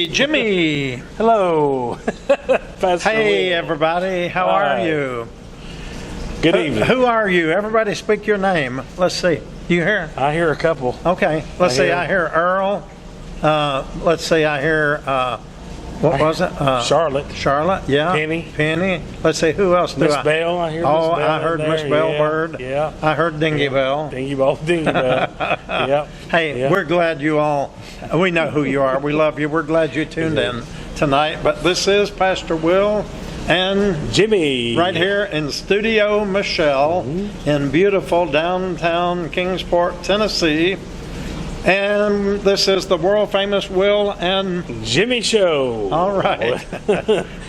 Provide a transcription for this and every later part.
Hey, Jimmy. Hello. Hey, everybody. How Hi. are you? Good evening. Who are you? Everybody speak your name. Let's see. You hear? I hear a couple. Okay. Let's see. I hear Earl. Let's see. I hear, what was it? Charlotte. Charlotte. Yeah. Penny. Let's see. Who else do Miss I? Bell. I hear Oh, Miss Bell. I heard in Miss there. Bellbird. Yeah. I heard Dingy Bell. Dingy Bell. Yep. Hey, Yeah. we're glad you all, we know who you are. We love you. We're glad you tuned in tonight. But this is Pastor Will and Jimmy. right here in Studio Michelle in beautiful downtown Kingsport, Tennessee. And this is the world famous Will and Jimmy Show. all right.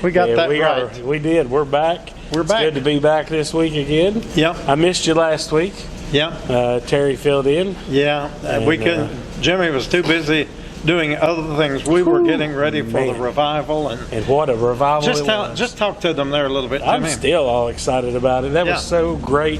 We got that right. We did. We're back. We're It's back. good to be back this week again. Yep. I missed you last week. Yep. Terry filled in. Yeah. We couldn't. Jimmy was too busy doing other things. We were getting ready for the man. revival, and And what a revival it was. just talk to them there a little bit, Jimmy. I'm still all excited about it. That Yeah. was so great.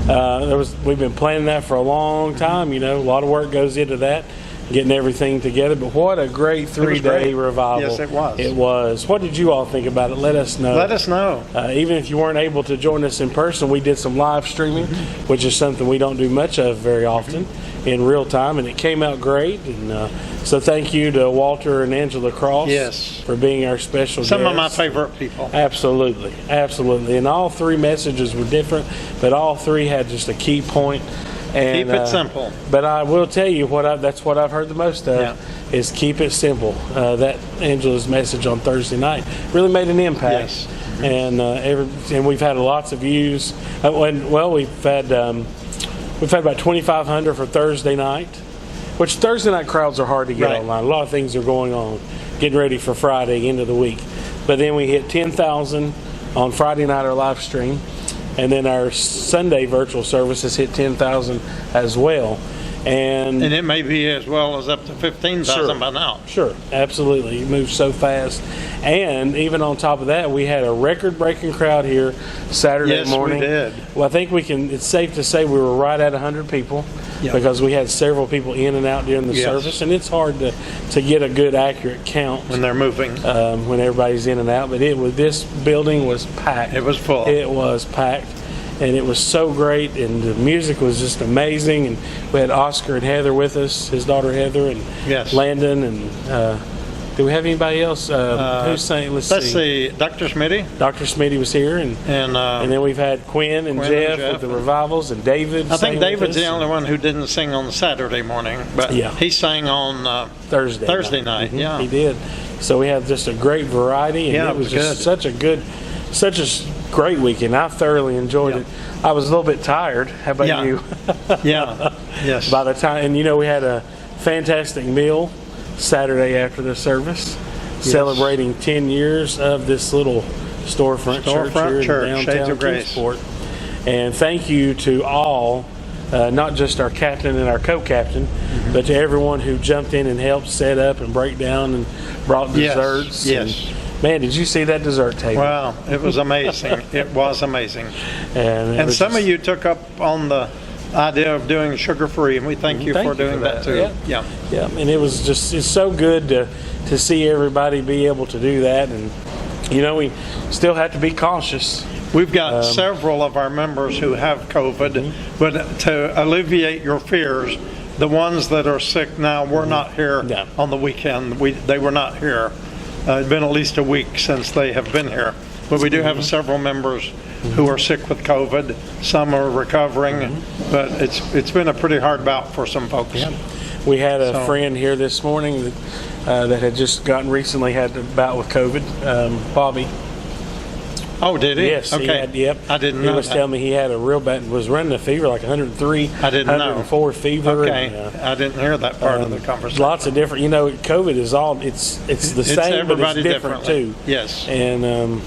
We've been planning that for a long time. You know, a lot of work goes into that, getting everything together. But what a great 3-day great. revival! Yes, it was. It was. What did you all think about it? Let us know. Let us know. Even if you weren't able to join us in person, we did some live streaming, which is something we don't do much of very often in real time, and it came out great. And so thank you to Walter and Angela Cross Yes. for being our special Some of my guests. favorite people. Absolutely. And all three messages were different, but all three had just a key point. And, Keep it simple. But I will tell you that's what I've heard the most of Yeah. is keep it simple. That Angela's message on Thursday night really made an impact. Yes. And we've had lots of views. We've had about 2,500 for Thursday night, which Thursday night crowds are hard to get Right. online. A lot of things are going on, getting ready for Friday, end of the week. But then we hit 10,000 on Friday night, our live stream. And then our Sunday virtual services hit 10,000 as well. And it may be as well as up to 15,000 by now. Sure, absolutely. It moves so fast. And even on top of that, we had a record-breaking crowd here Saturday Yes, we morning. did. Well, I think it's safe to say we were right at 100 people Yeah. because we had several people in and out during the Yes. service. And it's hard to get a good, accurate count When they're moving. when everybody's in and out. But this building was packed. It was full. It was packed. And it was so great, and the music was just amazing. And we had Oscar and Heather with us, his daughter Heather, and Yes. Landon. And do we have anybody else? Who's saying? Let's see. Dr. Smitty Dr. Smitty was here, and and then we've had Quinn and Quinn and Jeff Jeff with the and- revivals, and David. I sang think with David's us. the only one who didn't sing on Saturday morning, but Yeah. he sang on Thursday night. Mhm, Yeah. he did. So we had just a great variety, and Yeah, it was it was just good. such a great weekend. I thoroughly enjoyed Yeah. it. I was a little bit tired. How about Yeah. you? Yeah. Yes. By the time, and we had a fantastic meal Saturday after the service, celebrating 10 years of this little storefront church here in Shades downtown of Grace. Kingsport. And thank you to all, not just our captain and our co-captain, but to everyone who jumped in and helped set up and break down and brought Yes. desserts. Yes. And, man, did you see that dessert table? Wow, it was amazing. It was amazing. And, it And was some of just- you took up on the idea of doing sugar-free, and we thank you Thank for you doing for that that. too. Yeah. And it was it's so good to see everybody be able to do that. And, we still have to be cautious. We've got several of our members who have COVID, but to alleviate your fears, the ones that are sick now were not here Yeah. on the weekend. They were not here. It's been at least a week since they have been here. But we do have several members who are sick with COVID. Some are recovering, but it's been a pretty hard bout for some folks. We had a So- friend here this morning that had just recently had a bout with COVID, Bobby. Oh, did he? Yes, Okay. he had, yep. I didn't He know was that. telling me he had a real bad, was running a fever like 103, I didn't know. 104 fever. Okay, And, I didn't hear that part of the conversation. lots of different, COVID is all, it's the It's same, but it's everybody different differently. too. Yes. And,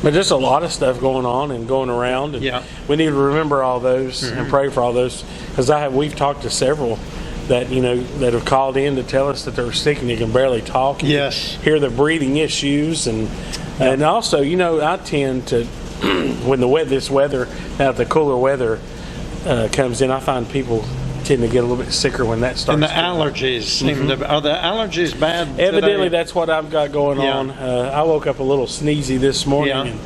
but just a lot of stuff going on and going around. And Yeah. we need to remember all those and pray for all those. Because we've talked to several that, that have called in to tell us that they're sick and they can barely talk. And Yes. hear the breathing issues. And also, I tend to, when this weather, now that the cooler weather comes in, I find people tend to get a little bit sicker when that starts. And the to- allergies seem to be, are the allergies bad Evidently, today? that's what I've got going Yeah. on. I woke up a little sneezy this morning,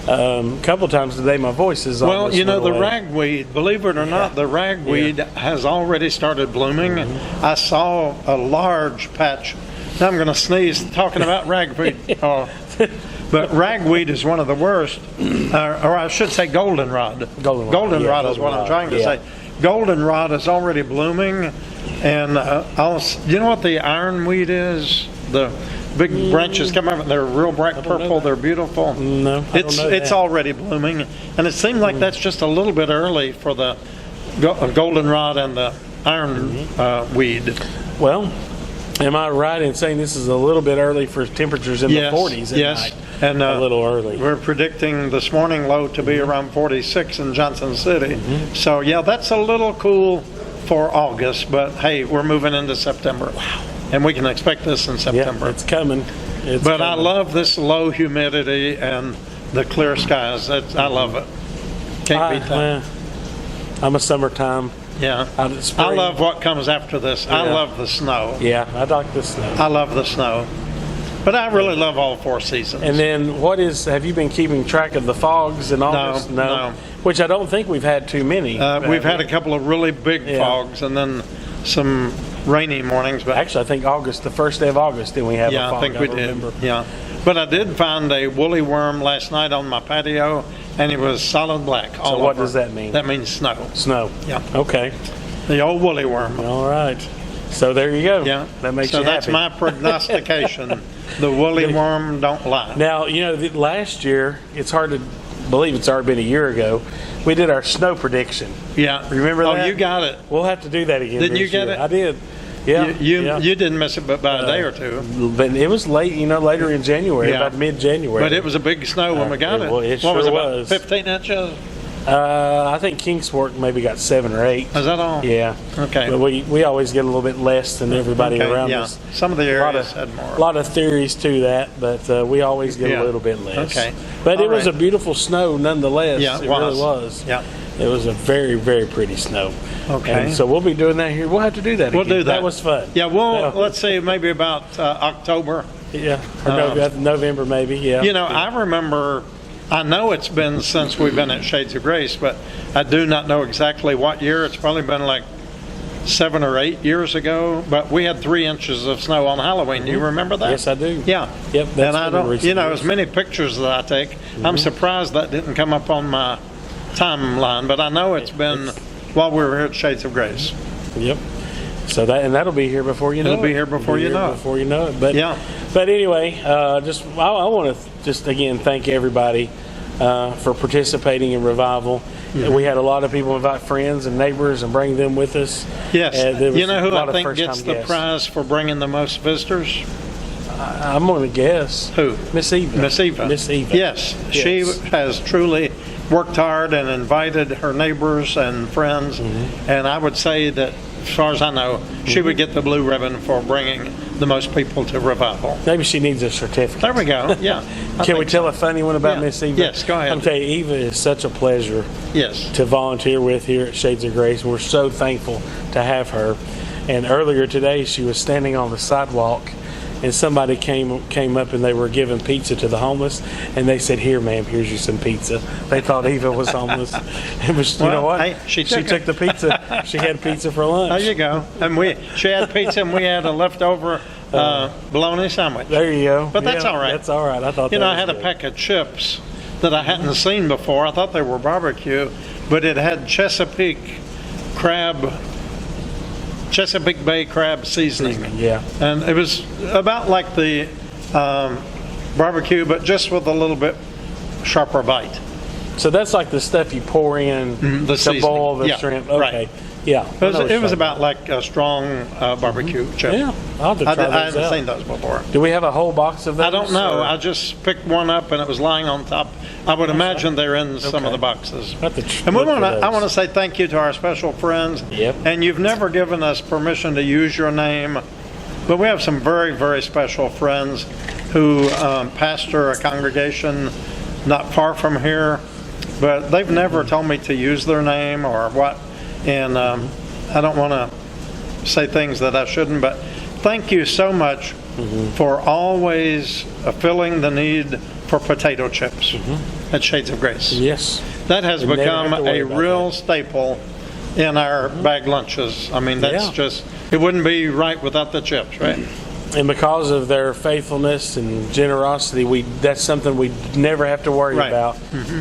Yeah. and a couple times today my voice is Well, almost you know, went the away. ragweed, believe it or not, the ragweed has already started blooming. I saw a large patch. Now I'm going to sneeze talking about ragweed. But ragweed is one of the worst, or I should say goldenrod. Goldenrod, yeah, Is what I'm goldenrod, trying to yeah. say. Goldenrod is already blooming, and you know what the ironweed is? The big branches come up, and they're real bright know purple. that. They're beautiful. No, I don't know It's that. already blooming, and it seems like that's just a little bit early for the goldenrod and the iron weed. Well, am I right in saying this is a little bit early for temperatures in Yes, the 40s at yes. night? And a little early. We're predicting this morning low to be around 46 in Johnson City. So yeah, that's a little cool for August, but hey, we're moving into September. Wow. And we can expect this in Yeah, September. it's coming. It's But I coming. love this low humidity and the clear skies. I love it. Can't beat that. well, I'm a summertime. Yeah. Out of spring. I love what comes after this. I Yeah. love the snow. Yeah, I like the snow. I love the snow. But I really love all four seasons. And then have you been keeping track of the fogs in August? no. Which I don't think we've had too many. We've had a couple of really big Yeah. fogs and then some rainy mornings. But Actually, I think August, the first day of August, then we have a yeah, fog. I think we did. remember. Yeah. But I did find a woolly worm last night on my patio, and it was solid black all what over. does that mean? That means snow. Snow. Yeah. Okay. The old woolly worm. All right. So there you go. Yeah. That makes so you that's happy. my prognostication. The woolly worm don't lie. Now, last year, it's hard to believe it's already been a year ago, we did our snow prediction. Yeah. Remember that? Oh, you got it. We'll have to do that again. Didn't this you get year. it? I did. Yeah. You didn't miss it but by a day or two. But it was late, later in January, Yeah. about mid-January. But it was a big snow when we got it. well, it What was sure it, about was. 15 inches? I think Kingsport maybe got 7 or 8. Is that all? Yeah. Okay. But we always get a little bit less than everybody Okay, around yeah. us. Some of the A lot areas of, had more. lot of theories to that, but we always get Yeah. a little bit less. Okay. But All it was right. a beautiful snow nonetheless. Yeah, it it was. really was. Yeah. It was a very, very pretty snow. Okay. And so we'll be doing that here. We'll have to do that We'll again. do that. That was fun. Yeah, well, Yeah. let's see, maybe about October. Yeah. Or November maybe, yeah. You know, I remember, I know it's been since we've been at Shades of Grace, but I do not know exactly what year. It's probably been like 7 or 8 years ago, but we had 3 inches of snow on Halloween. Do you remember that? Yes, I do. Yeah. Yep, that's And I been don't, recent as years. many pictures that I take, I'm surprised that didn't come up on my timeline, but I know it's been while we were here at Shades of Grace. Yep. So that'll be here before you know it. It'll be here before you know it. Before you know it. But Yeah. But anyway, I want to just again thank everybody for participating in revival. We had a lot of people invite friends and neighbors and bring them with us. Yes. And there was You know a who lot I of think first-time gets the guests. prize for bringing the most visitors? I'm going to guess. Who? Miss Eva. Miss Eva. Miss Eva. Yes, she Yes. has truly worked hard and invited her neighbors and friends, Mm-hmm. and I would say that, as far as I know, she would get the blue ribbon for bringing the most people to revival. Maybe she needs a certificate. There we go. Yeah. I Can we think tell a funny one about Yeah. Miss Eva? Yes, go ahead. Okay, Eva is such a pleasure so. Yes. to volunteer with here at Shades of Grace. We're so thankful to have her. And earlier today, she was standing on the sidewalk, and somebody came up and they were giving pizza to the homeless, and they said, "Here, ma'am, here's you some pizza." They thought Eva was homeless. It was, you know Well, what? hey, she took the pizza. She had pizza for lunch. There you go. And she had pizza and we had a leftover bologna sandwich. There you go. But that's Yeah, all right. That's all right. I thought You know, that I had was a good. pack of chips that I hadn't seen before. I thought they were barbecue, but it had Chesapeake Bay crab seasoning. Yeah. And it was about like the barbecue, but just with a little bit sharper bite. So that's like the stuff you pour in the to seasoning. boil the Yeah, shrimp. right. Okay. Yeah. It was about like a strong barbecue chip. Yeah. I'll have to try I those hadn't out. seen those before. Do we have a whole box of those? I don't know. or- I just picked one up and it was lying on top. I would imagine they're in some of Okay. the boxes. I'll have to And look for I those. want to say thank you to our special friends. Yep. And you've never given us permission to use your name, but we have some very, very special friends who pastor a congregation not far from here, but they've never told me to use their name or what. And I don't want to say things that I shouldn't, but thank you so much for always filling the need for potato chips at Shades of Grace. Yes. That has We never become have to worry a about real that. staple in our bag lunches. I mean, that's Yeah. just, it wouldn't be right without the chips, right? And because of their faithfulness and generosity, that's something we never have to worry Right. about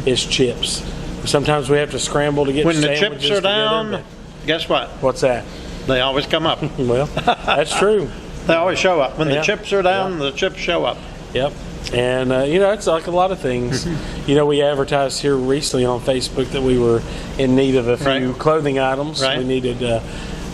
is chips. Sometimes we have to scramble to get When the sandwiches chips are together, down, but guess what? what's that? They always come up. Well, that's true. They always show up. When the Yeah. chips are down, the chips show up. Yep. And, it's like a lot of things. We advertised here recently on Facebook that we were in need of a few Right. clothing items. Right. We needed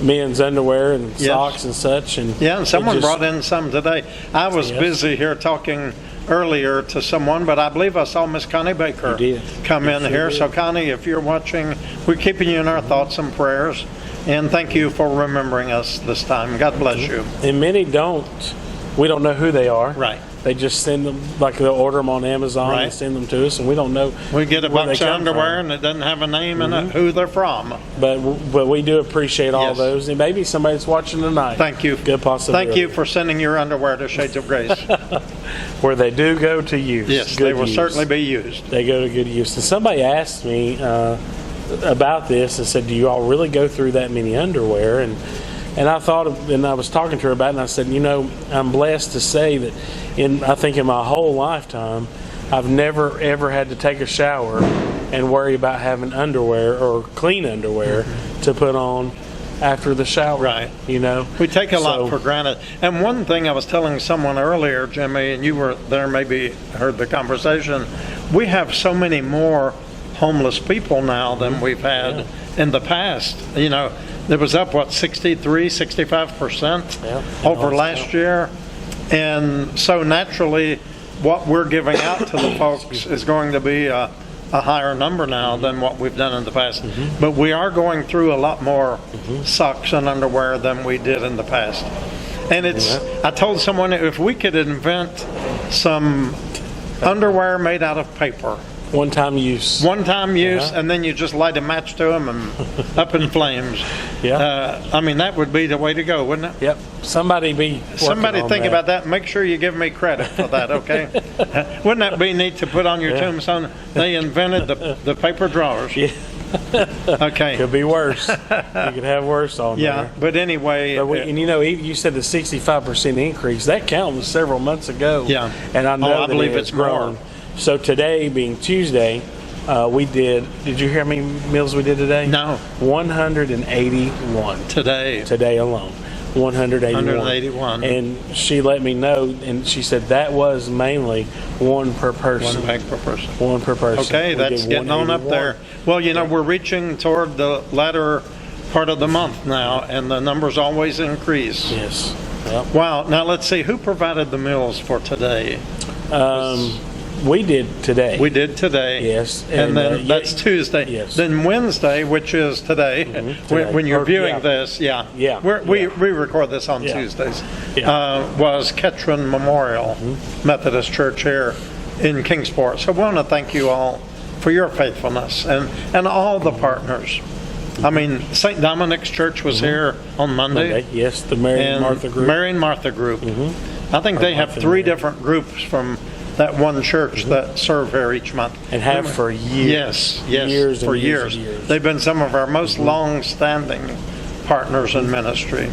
men's underwear and Yes. socks and such. And Yeah, and it someone just- brought in some today. I was Yes. busy here talking earlier to someone, but I believe I saw Miss Connie Baker You did. come You in sure here. did. So Connie, if you're watching, we're keeping you in our thoughts and prayers. And thank you for remembering us this time. God bless you. And many don't. We don't know who they are. Right. They just send them, like they'll order them on Amazon Right. and send them to us, and we don't know. We get a where box they of come underwear from. and it doesn't have a name in it, who they're from. But we do appreciate all Yes. those, and maybe somebody's watching tonight. Thank you. Good possibility. Thank you for sending your underwear to Shades of Grace. Where they do go to use. Yes, Good they will use. certainly be used. They go to good use. And somebody asked me about this and said, "Do you all really go through that many underwear?" And I thought, and I was talking to her about it, and I said, I'm blessed to say that I think in my whole lifetime, I've never ever had to take a shower and worry about having underwear or clean underwear to put on after the shower. Right. We take a lot So- for granted. And one thing I was telling someone earlier, Jimmy, and you were there, maybe heard the conversation, we have so many more homeless people now than we've had in the past. It was up, 63, 65% Yeah. over last year. And so naturally, what we're giving out to the folks is going to be a higher number now than what we've done in the past. But we are going through a lot more socks and underwear than we did in the past. And I told someone if we could invent some underwear made out of paper, One-time use. one-time use, Yeah. and then you just light a match to them and up in flames. Yeah. That would be the way to go, wouldn't it? Yep. Somebody be working Somebody on think that. about that and make sure you give me credit for that, okay? Wouldn't that be neat to put on your tombstone? They invented the paper drawers. Yeah. Okay. Could be worse. You could have worse on Yeah, there. but anyway, But you said the 65% increase. That count was several months ago. Yeah. And I know I that believe it it's has grown. more. So today, being Tuesday, we did you hear how many meals we did today? No. 181 today alone. 181. 181. And she let me know, and she said that was mainly one per person. one bag per person. One per person. Okay, We that's did getting on up 181. there. Well, we're reaching toward the latter part of the month now, and the numbers always increase. Yes. Yep. Wow. Now let's see, who provided the meals for today? We did today. We did today. Yes, And and, then that's Tuesday. yes. Then Wednesday, which is today, today. when you're Or- viewing yeah. this, yeah. Yeah, We yeah. record this on Yeah. Tuesdays. Yeah. Was Ketron Memorial Methodist Church here in Kingsport. So I want to thank you all for your faithfulness and all the partners. I mean, St. Dominic's Church was here on Monday. Yes, the Mary and And Martha group. Mary and Martha group. I think they have Martha 3 Mary. different groups from that one church that serve here each month. And have for years. Yes, Years and for years years. and years. They've been some of our most long-standing partners in ministry.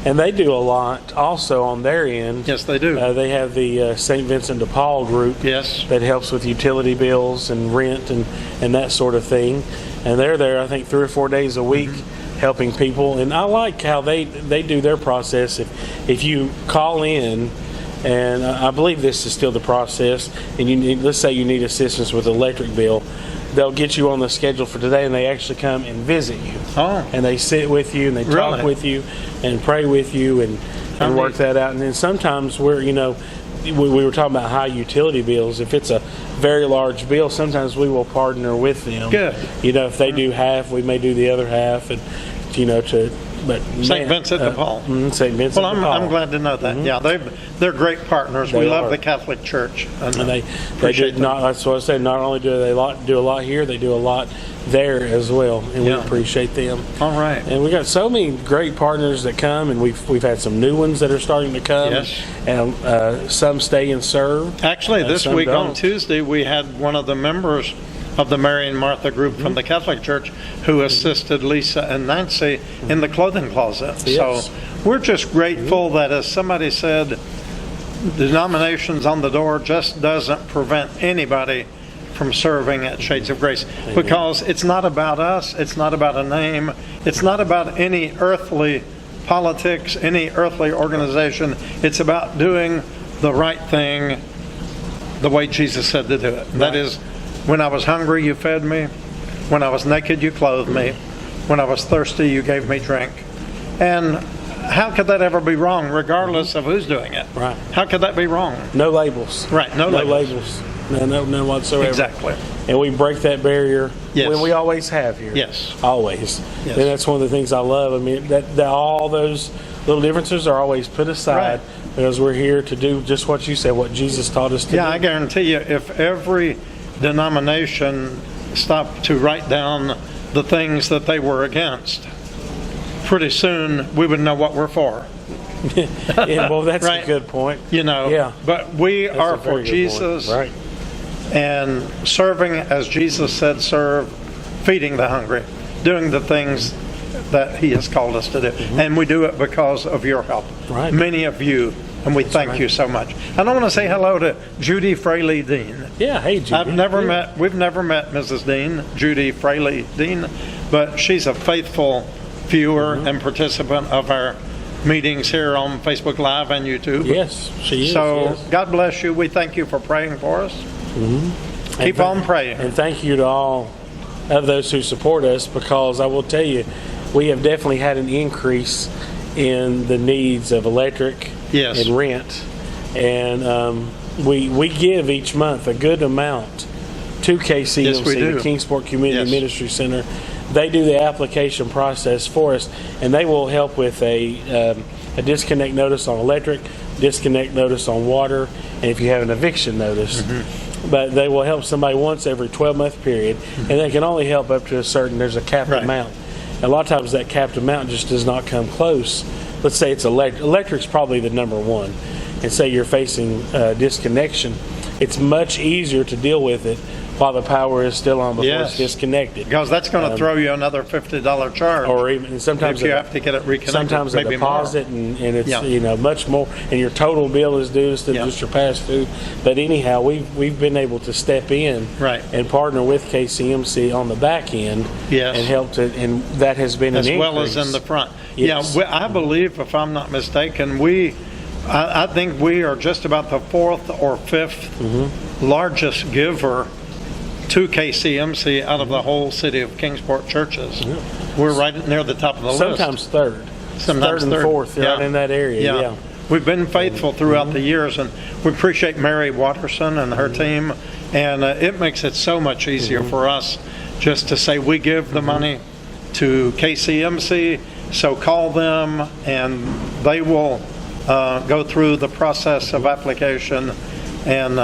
And they do a lot also on their end. Yes, they do. They have the St. Vincent de Paul group Yes. that helps with utility bills and rent and that sort of thing. And they're there, I think, 3 or 4 days a week helping people. And I like how they do their process. If you call in, and I believe this is still the process, and let's say you need assistance with the electric bill, they'll get you on the schedule for today, and they actually come and visit you. Oh. And they sit with you, and they talk Really? with you, and pray with you, and work neat. that out. And then sometimes we were talking about high utility bills. If it's a very large bill, sometimes we will partner with them. Good. If they do half, we may do the other half, and but St. Vincent de Paul. St. Vincent Well, de Paul. I'm glad to know that. Yeah, they're great partners. We They love are. the Catholic Church. And they appreciate do not. That's what I said. Not only do they do a lot here, they do a lot there as well, and we Yeah. appreciate them. All right. And we got so many great partners that come, and we've had some new ones that are starting to come. Yes. And some stay and serve. Actually, this some week on don't. Tuesday, we had one of the members of the Mary and Martha group from the Catholic Church who assisted Lisa and Nancy in the clothing closet. Yes. So we're just grateful that, as somebody said, denominations on the door just doesn't prevent anybody from serving at Shades of Grace, because it's not about us, it's not about a name, it's not about any earthly politics, any earthly organization. It's about doing the right thing the way Jesus said to do it. That is, when I was hungry, you fed me. When I was naked, you clothed me. When I was thirsty, you gave me drink. And how could that ever be wrong, regardless of who's doing it? Right. How could that be wrong? No labels. Right, no labels. No whatsoever. Exactly. And we break that barrier. Yes. When we always have here. Yes. Always. Yes. And that's one of the things I love. I mean, that all those little differences are always put aside, Right. because we're here to do just what you said, what Jesus taught us to Yeah, do. I guarantee you, if every denomination stopped to write down the things that they were against, pretty soon we would know what we're for. Yeah, well, that's Right. a good point. You know, Yeah. but we That's are a very for good Jesus, point. Right. and serving as Jesus said, serve, feeding the hungry, doing the things that He has called us to do. And we do it because of your help. Right. Many of you, and we thank you so much. And I want to say hello to Judy Fraley Dean. Yeah, hey, Judy. We've never met Mrs. Dean, Judy Fraley Dean, but she's a faithful viewer and participant of our meetings here on Facebook Live and YouTube. Yes, she is. So yes. God bless you. We thank you for praying for us. Keep And on praying. And thank you to all of those who support us, because I will tell you, we have definitely had an increase in the needs of electric Yes. and rent. And we give each month a good amount to KCMC, Yes, we do. the Kingsport Community Yes. Ministry Center. They do the application process for us, and they will help with a disconnect notice on electric, disconnect notice on water, and if you have an eviction notice. Mm-hmm. But they will help somebody once every 12-month period, and they can only help up to a certain, there's a capped Right. amount. A lot of times that capped amount just does not come close. Let's say it's electric's probably the number one, and say you're facing disconnection. It's much easier to deal with it while the power is still on before Yes. it's disconnected. Because that's going to throw you another $50 charge. Or even sometimes if you have to get it reconnected. sometimes a maybe deposit, more. and it's Yeah. much more, and your total bill is due instead Yeah. of just your pass through. But anyhow, we've been able to step in Right. and partner with KCMC on the back end, Yes. and help to, and that has been As an well as increase. in the front. Yes. Yeah, I believe, if I'm not mistaken, I think we are just about the fourth or fifth largest giver to KCMC out of the whole city of Kingsport churches. We're right near the top of the list. Sometimes third, Sometimes third and fourth, Yeah. right in that area. Yeah. We've been faithful throughout the years, and we appreciate Mary Watterson and her team, and it makes it so much easier for us just to say we give the money to KCMC, so call them, and they will go through the process of application, and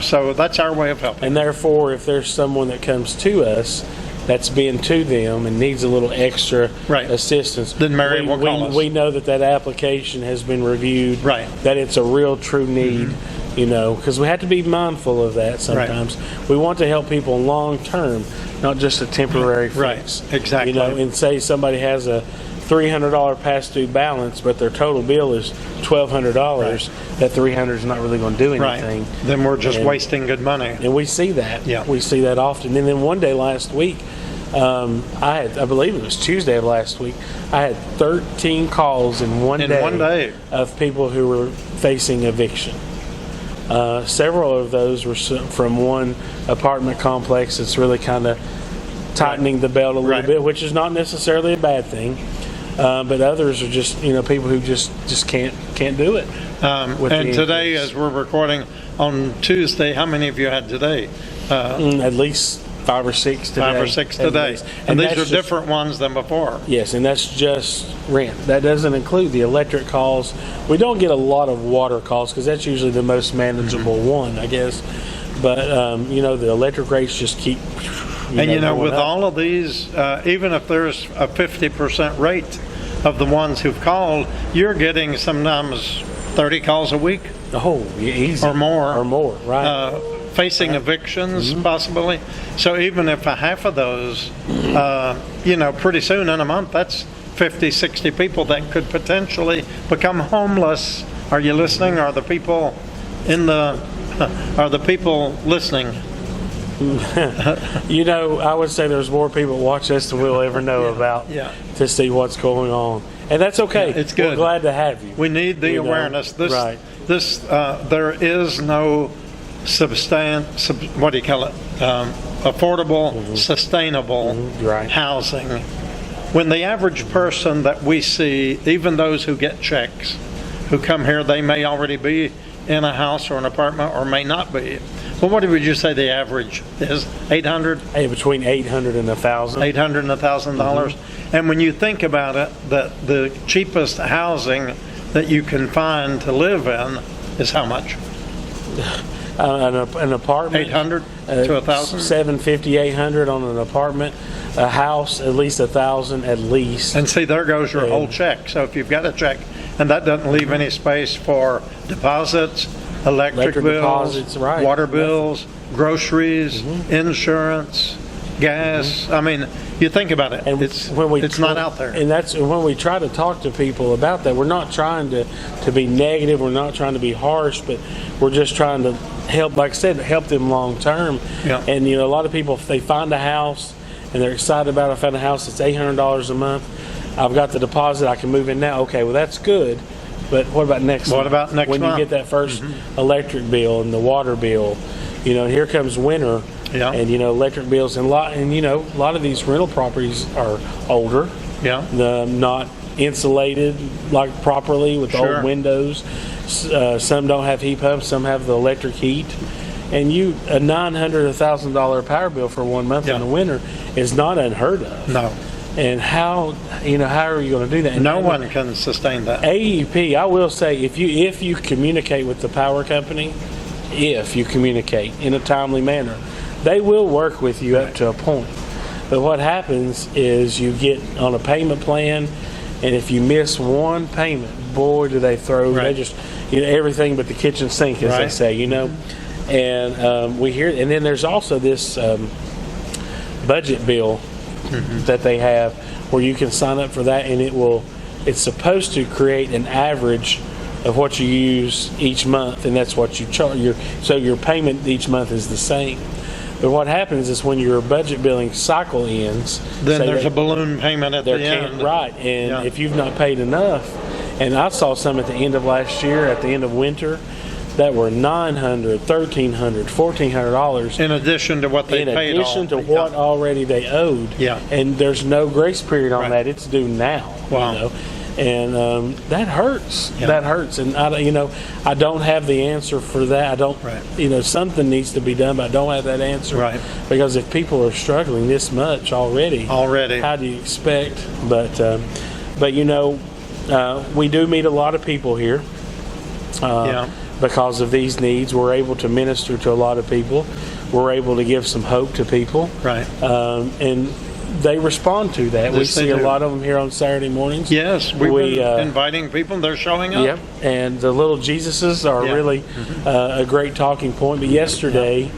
so that's our way of helping. And therefore, if there's someone that comes to us that's been to them and needs a little extra Right. assistance, Then Mary will call us. we know that application has been reviewed, Right. that it's a real true need, because we have to be mindful of that sometimes. We want to help people long term, not just a temporary Right. fix. Exactly. And say somebody has a $300 past due balance, but their total bill is $1,200. That $300 is not really going to do Right. anything. Then we're just And- wasting good money. And we see that. Yeah. We see that often. And then one day last week, I believe it was Tuesday of last week, I had 13 calls in one day of people who were facing eviction. Several of those were from one apartment complex that's really kind of tightening the belt a little Right. bit, which is not necessarily a bad thing. But others are just, people who just can't do it. with And the today, increase. as we're recording on Tuesday, how many of you had today? At least 5 or 6 today. 5 or 6 at today. least. And these that's are just- different ones than before. Yes, and that's just rent. That doesn't include the electric calls. We don't get a lot of water calls because that's usually the most manageable one, I guess. But the electric rates just keep. And going with up. all of these, even if there's a 50% rate of the ones who've called, you're getting sometimes 30 calls a week yeah, easy or more. right? Facing evictions possibly. So even if a half of those, pretty soon in a month, that's 50, 60 people that could potentially become homeless. Are you listening? Are the people listening? I would say there's more people watch this than we'll ever know about Yeah. to see what's going on. And that's okay. Yeah, it's good. We're glad to have you. We need the awareness. Right. There is no affordable, sustainable Right. housing. When the average person that we see, even those who get checks, who come here, they may already be in a house or an apartment or may not be. Well, what would you say the average is? 800? Hey, between 800 and 1,000. $800 and $1,000. And when you think about it, that the cheapest housing that you can find to live in is how much? An apartment. 800 to 1,000? 750, 800 on an apartment. A house, at least 1,000 at least. And see, there goes your whole check. So if you've got a check and that doesn't leave any space for deposits, electric bills, deposits, right. water bills, groceries, insurance, gas. I mean, you think about it. And it's not out there. And that's when we try to talk to people about that. We're not trying to be negative. We're not trying to be harsh, but we're just trying to help, like I said, help them long term. Yeah. And a lot of people, if they find a house and they're excited about it, I found a house that's $800 a month. I've got the deposit. I can move in now. Okay, well that's good. But what about next month? What about next when month? you get that first electric bill and the water bill? And here comes winter. Yeah. And electric bills and a lot of these rental properties are older. Yeah. Not insulated like properly with Sure. old windows. Some don't have heat pumps. Some have the electric heat. And a $900, $1,000 power bill for 1 month in the winter is not unheard of. No. And how are you going to do that? And No one can sustain that. AEP, I will say, if you communicate with the power company, if you communicate in a timely manner, they will work with you up to a point. But what happens is you get on a payment plan, and if you miss one payment, boy, do they throw Right. they just everything but the kitchen sink, as they Right. say, And we hear, and then there's also this budget bill that they have where you can sign up for that, and it's supposed to create an average of what you use each month, and that's what you charge. So your payment each month is the same. But what happens is when your budget billing cycle ends, Then say there's that a balloon payment at the end. right, and Yeah. if you've not paid enough, and I saw some at the end of last year, at the end of winter, that were $900, $1,300, $1,400 In addition to what they in paid addition to all. what already they owed. Yeah. And there's no grace period on Right. that. It's due now. Wow. And that hurts. Yeah. That hurts. And I don't have the answer for that. I don't. Right. Something needs to be done, but I don't have that answer. Right. Because if people are struggling this much already, how do you expect? But we do meet a lot of people here. Yeah. Because of these needs, we're able to minister to a lot of people. We're able to give some hope to people. Right. And they respond to that. We Yes, they see a do. lot of them here on Saturday mornings. Yes, we've been inviting people. They're showing up. Yep. And the little Jesuses are Yeah. really a great talking point. But yesterday,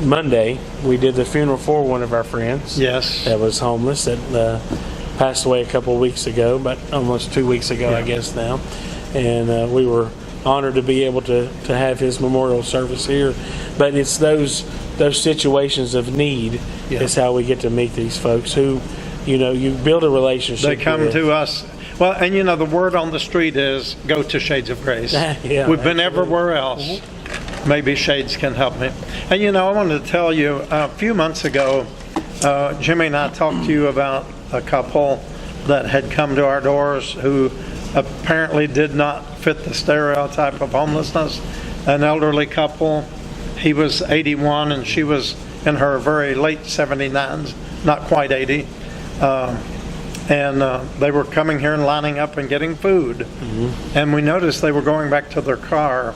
Monday, we did the funeral for one of our friends. Yes. That was homeless, that passed away a couple of weeks ago, but almost 2 weeks ago, I guess now. And we were honored to be able to have his memorial service here. But it's those situations of need is how we get to meet these folks who, you build a relationship. They come with. to us. Well, and the word on the street is go to Shades of Grace. Yeah, We've been absolutely. everywhere else. Maybe Shades can help me. And I wanted to tell you, a few months ago, Jimmy and I talked to you about a couple that had come to our doors who apparently did not fit the stereotype of homelessness. An elderly couple, he was 81 and she was in her very late 79s, not quite 80. And they were coming here and lining up and getting food. And we noticed they were going back to their car.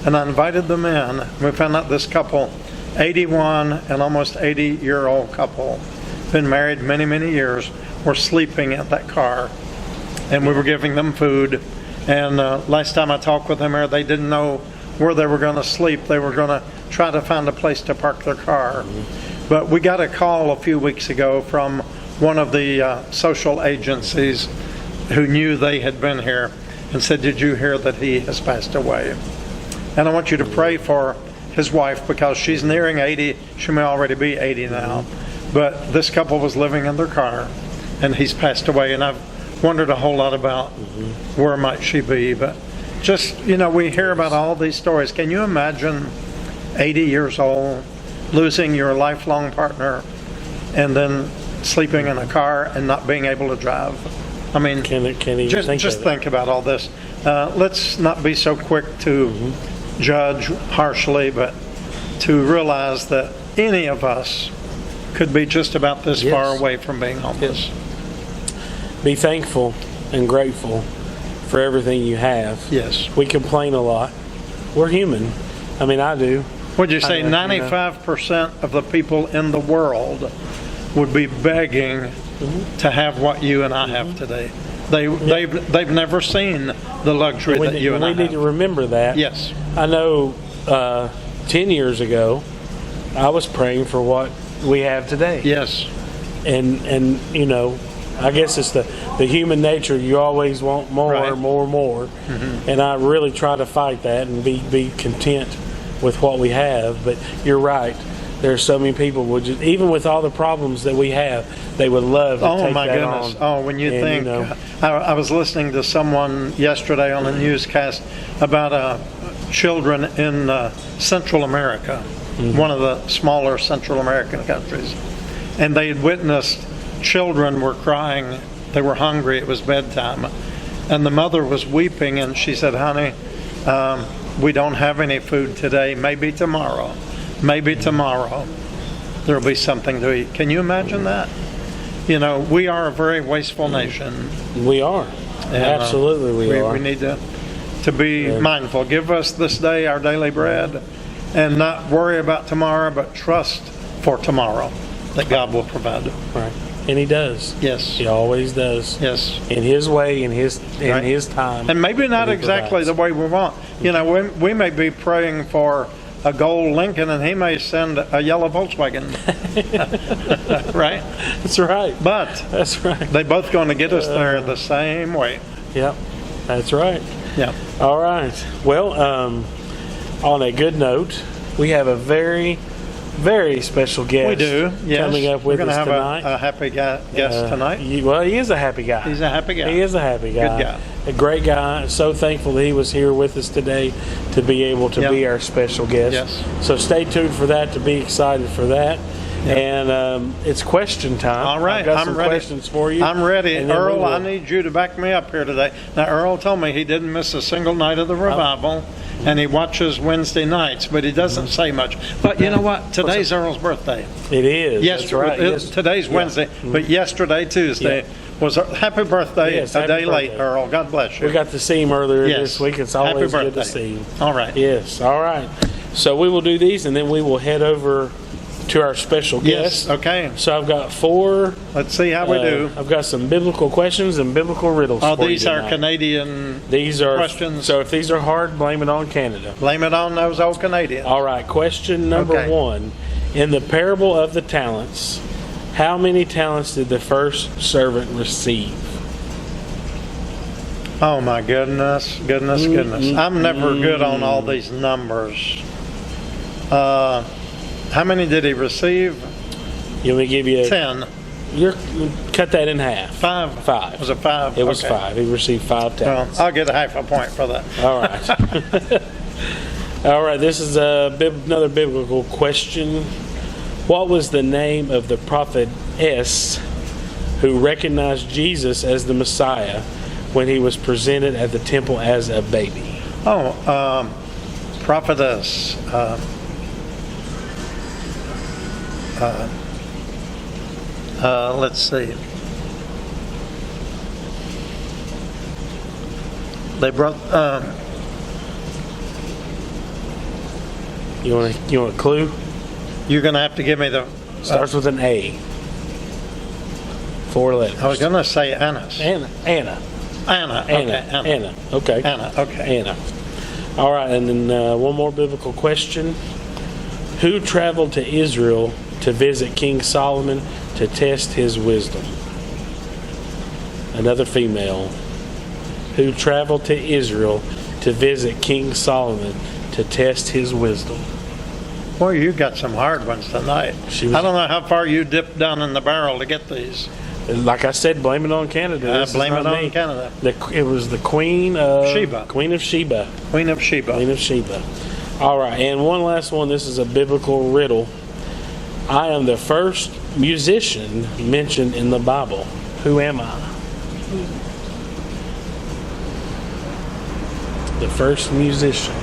And I invited them in. We found out this couple, 81 and almost 80-year-old couple, been married many, many years, were sleeping at that car. And we were giving them food. And last time I talked with them here, they didn't know where they were going to sleep. They were going to try to find a place to park their car. But we got a call a few weeks ago from one of the social agencies who knew they had been here and said, "Did you hear that he has passed away?" And I want you to pray for his wife, because she's nearing 80. She may already be 80 now. But this couple was living in their car, and he's passed away. And I've wondered a whole lot about where might she be. But just, we hear about all these stories. Can you imagine 80 years old, losing your lifelong partner, and then sleeping in a car and not being able to drive? I mean, just think about all this. Let's not be so quick to judge harshly, but to realize that any of us could be just about this far away from being homeless. Be thankful and grateful for everything you have. Yes. We complain a lot. We're human. I mean, I do. Would you say 95% of the people in the world would be begging to have what you and I have today? They've never seen the luxury that you and I have. We need to remember that. Yes. I know 10 years ago, I was praying for what we have today. Yes. And I guess it's the human nature. You always want more, Right. more. And I really try to fight that and be content with what we have. But you're right. There's so many people would just, even with all the problems that we have, they would love to take my that goodness. on. When you And, think, I was listening to someone yesterday on a newscast about children in Central America, one of the smaller Central American countries, and they had witnessed children were crying, they were hungry, it was bedtime, and the mother was weeping, and she said, "Honey, we don't have any food today, maybe tomorrow there'll be something to eat." Can you imagine that? We are a very wasteful nation. We are. And, Absolutely we are. We need to be mindful. Give us this day our daily bread, and not worry about tomorrow, but trust for tomorrow that God will provide. Right. And He does. Yes. He always does. Yes. In His way, in His time. And maybe not He exactly provides. the way we want. We may be praying for a gold Lincoln, and He may send a yellow Volkswagen. Right? That's right. But That's right. they're both going to get us there the same way. Yep. That's right. Yeah. All right. Well, on a good note, we have a very, very special guest. We do. Yes. Coming up with We're us going to tonight. have a happy guest tonight. He is a happy guy. He's a happy guy. He is a happy guy. Good guy. A great guy. So thankful that he was here with us today to be able to Yeah. be our special guest. Yes. So stay tuned for that, to be excited for that. And it's question time. All right, I've got I'm some ready. questions for you. I'm ready. And then we Earl, will- I need you to back me up here today. Now, Earl told me he didn't miss a single night of the revival, and he watches Wednesday nights, but he doesn't say much. But you know what? Today's Earl's birthday. It is. Yes, That's right. Yes. today's Wednesday, but yesterday, Tuesday, was happy birthday Yes, a happy day late, birthday. Earl. God bless you. We got to see him earlier Yes. this week. It's Happy always good to birthday. see him. All right. Yes. All right. So we will do these, and then we will head over to our special Yes, guest. okay. So I've got four. Let's see how we do. I've got some biblical questions and biblical riddles. Are for you these our tonight. Canadian These are questions? So if these are hard, blame it on Canada. Blame it on those old Canadians. All right. Question number Okay. 1: in the parable of the talents, how many talents did the first servant receive? Oh my goodness. I'm never good on all these numbers. How many did he receive? Let me give you 10. Cut that in half. 5. Five. Was it 5? It was Okay. 5. He received 5 Well, talents. I'll get a half a point for that. All right. All right. This is another biblical question. What was the name of the prophetess who recognized Jesus as the Messiah when he was presented at the temple as a baby? Prophetess. let's see. They brought, You want a clue? you're going to have to give me the, Starts with an A. 4 letters. I was going to say Annas. Anna. Anna. Okay, Anna. Okay. Anna, okay. Anna. All right, and then one more biblical question. Who traveled to Israel to visit King Solomon to test his wisdom? Another female. Who traveled to Israel to visit King Solomon to test his wisdom? Boy, you got some hard ones tonight. She was- I don't know how far you dipped down in the barrel to get these. Like I said, blame it on Canada. This is Blame it not on me. Canada. It was the Queen of Sheba. Queen of Sheba. Queen of Sheba. Queen of Sheba. All right, and one last one. This is a biblical riddle. I am the first musician mentioned in the Bible. Who am I? The first musician.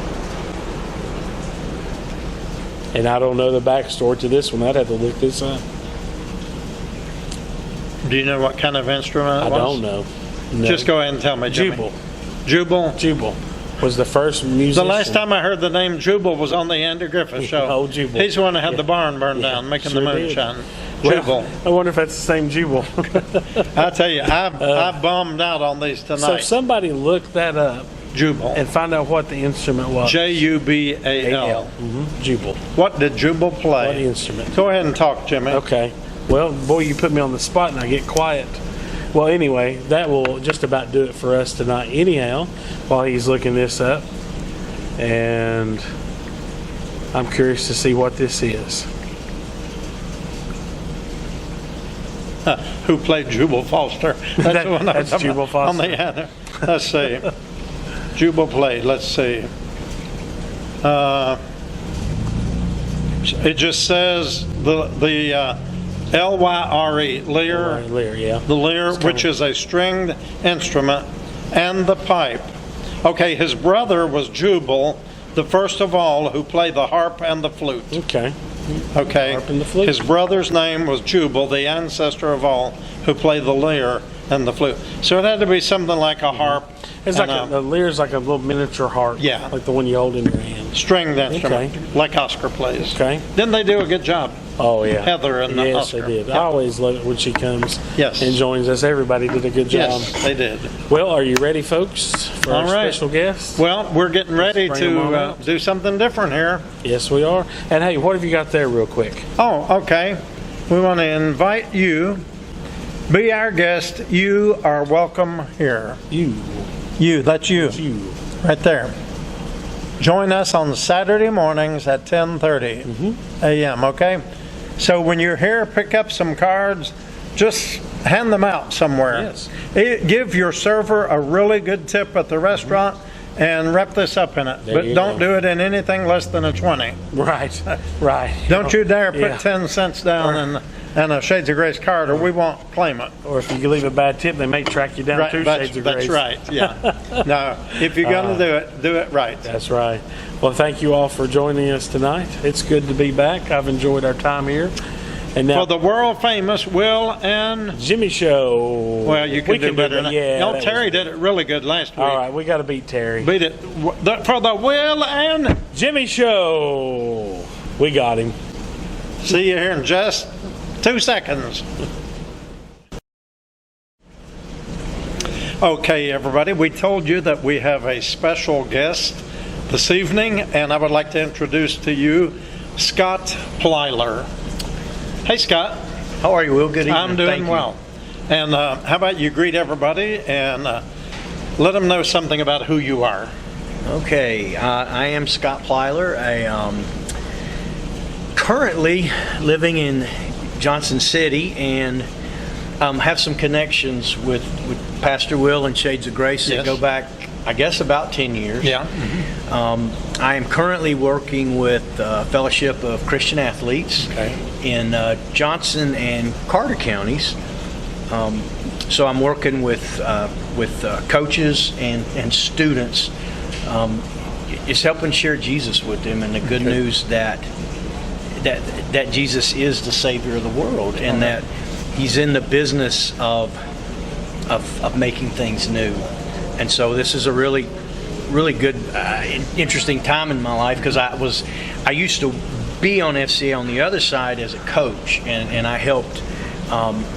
And I don't know the backstory to this one. I'd have to look this up. Do you know what kind of instrument it I was? don't know. No. Just go ahead and tell me, Jimmy. Jubal. Jubal? Jubal was the first musician. The last time I heard the name Jubal was on the Andy Griffith Show. Oh, Jubal. He's the one that had Yeah. the barn burned down, making sure the did. moonshine. Well, Jubal. I wonder if that's the same Jubal. I tell you, I bummed out on these So tonight. somebody look that up Jubal. and find out what the instrument was. Jubal. Jubal. What did Jubal What play? instrument? Go ahead and talk, Jimmy. Okay. Well, boy, you put me on the spot and I get quiet. Well, anyway, that will just about do it for us tonight. Anyhow, while he's looking this up, and I'm curious to see what this is. Who played Jubal Foster? That's the one I was That's talking Jubal about. On Foster. the other. Let's see. Jubal played. Let's see. It just says the L-Y-R-E, lyre, Lyre, yeah. the lyre, which is a stringed instrument, and the pipe. Okay, his brother was Jubal, the first of all, who played the harp and the flute. Okay. Okay, Harp and the flute. his brother's name was Jubal, the ancestor of all, who played the lyre and the flute. So it had to be something like a harp. It's and like the lyre's like a little miniature harp. Yeah. Like the one you hold in your hand. stringed instrument, Okay. like Oscar plays. Okay. Didn't they do a good job? Oh, yeah. Heather and yes, Oscar. they did. Yeah. I always love it when she comes Yes. and joins us. Everybody did a good job. Yes, they did. Well, are you ready, folks, for our All right. special guest? Well, we're getting ready bring 'em on to out. do something different here. Yes, we are. And hey, what have you got there real quick? Oh, okay. We want to invite you, be our guest. You are welcome here. You. That's you, right there. Join us on Saturday mornings at 10:30 a.m., okay? So when you're here, pick up some cards, just hand them out somewhere. Yes. Give your server a really good tip at the restaurant and wrap this up in it. There But you don't go. do it in anything less than a 20. Right, right. Don't you dare put Yeah. 10 cents down and a Shades of Grace card, or we won't claim it. Or if you leave a bad tip, they may track you down Right, to that's, Shades of that's Grace. right, yeah. No, if you're going to do it right. That's right. Well, thank you all for joining us tonight. It's good to be back. I've enjoyed our time here. And now, For the world famous Will and, Jimmy Show. well, you We can do better than that. Yeah. No, that Terry was- did it really good last week. All right, we got to beat Terry. Beat it. For the Will and, Jimmy Show. We got him. see you here in just 2 seconds. Okay, everybody, we told you that we have a special guest this evening, and I would like to introduce to you Scott Plyler. Hey, Scott. How are you, Will? Good evening. I'm doing Thank you. well. And how about you greet everybody and let them know something about who you are. Okay, I am Scott Plyler. I currently living in Johnson City and have some connections with Pastor Will and Shades of Grace Yes. that go back, I guess, about 10 years. Yeah. I am currently working with Fellowship of Christian Athletes Okay. in Johnson and Carter counties. So I'm working with coaches and students. It's helping share Jesus with them and the good news that that Jesus is the Savior of the world, and that He's in the business of making things new. And so this is a really good, interesting time in my life, because I used to be on FCA on the other side as a coach, and I helped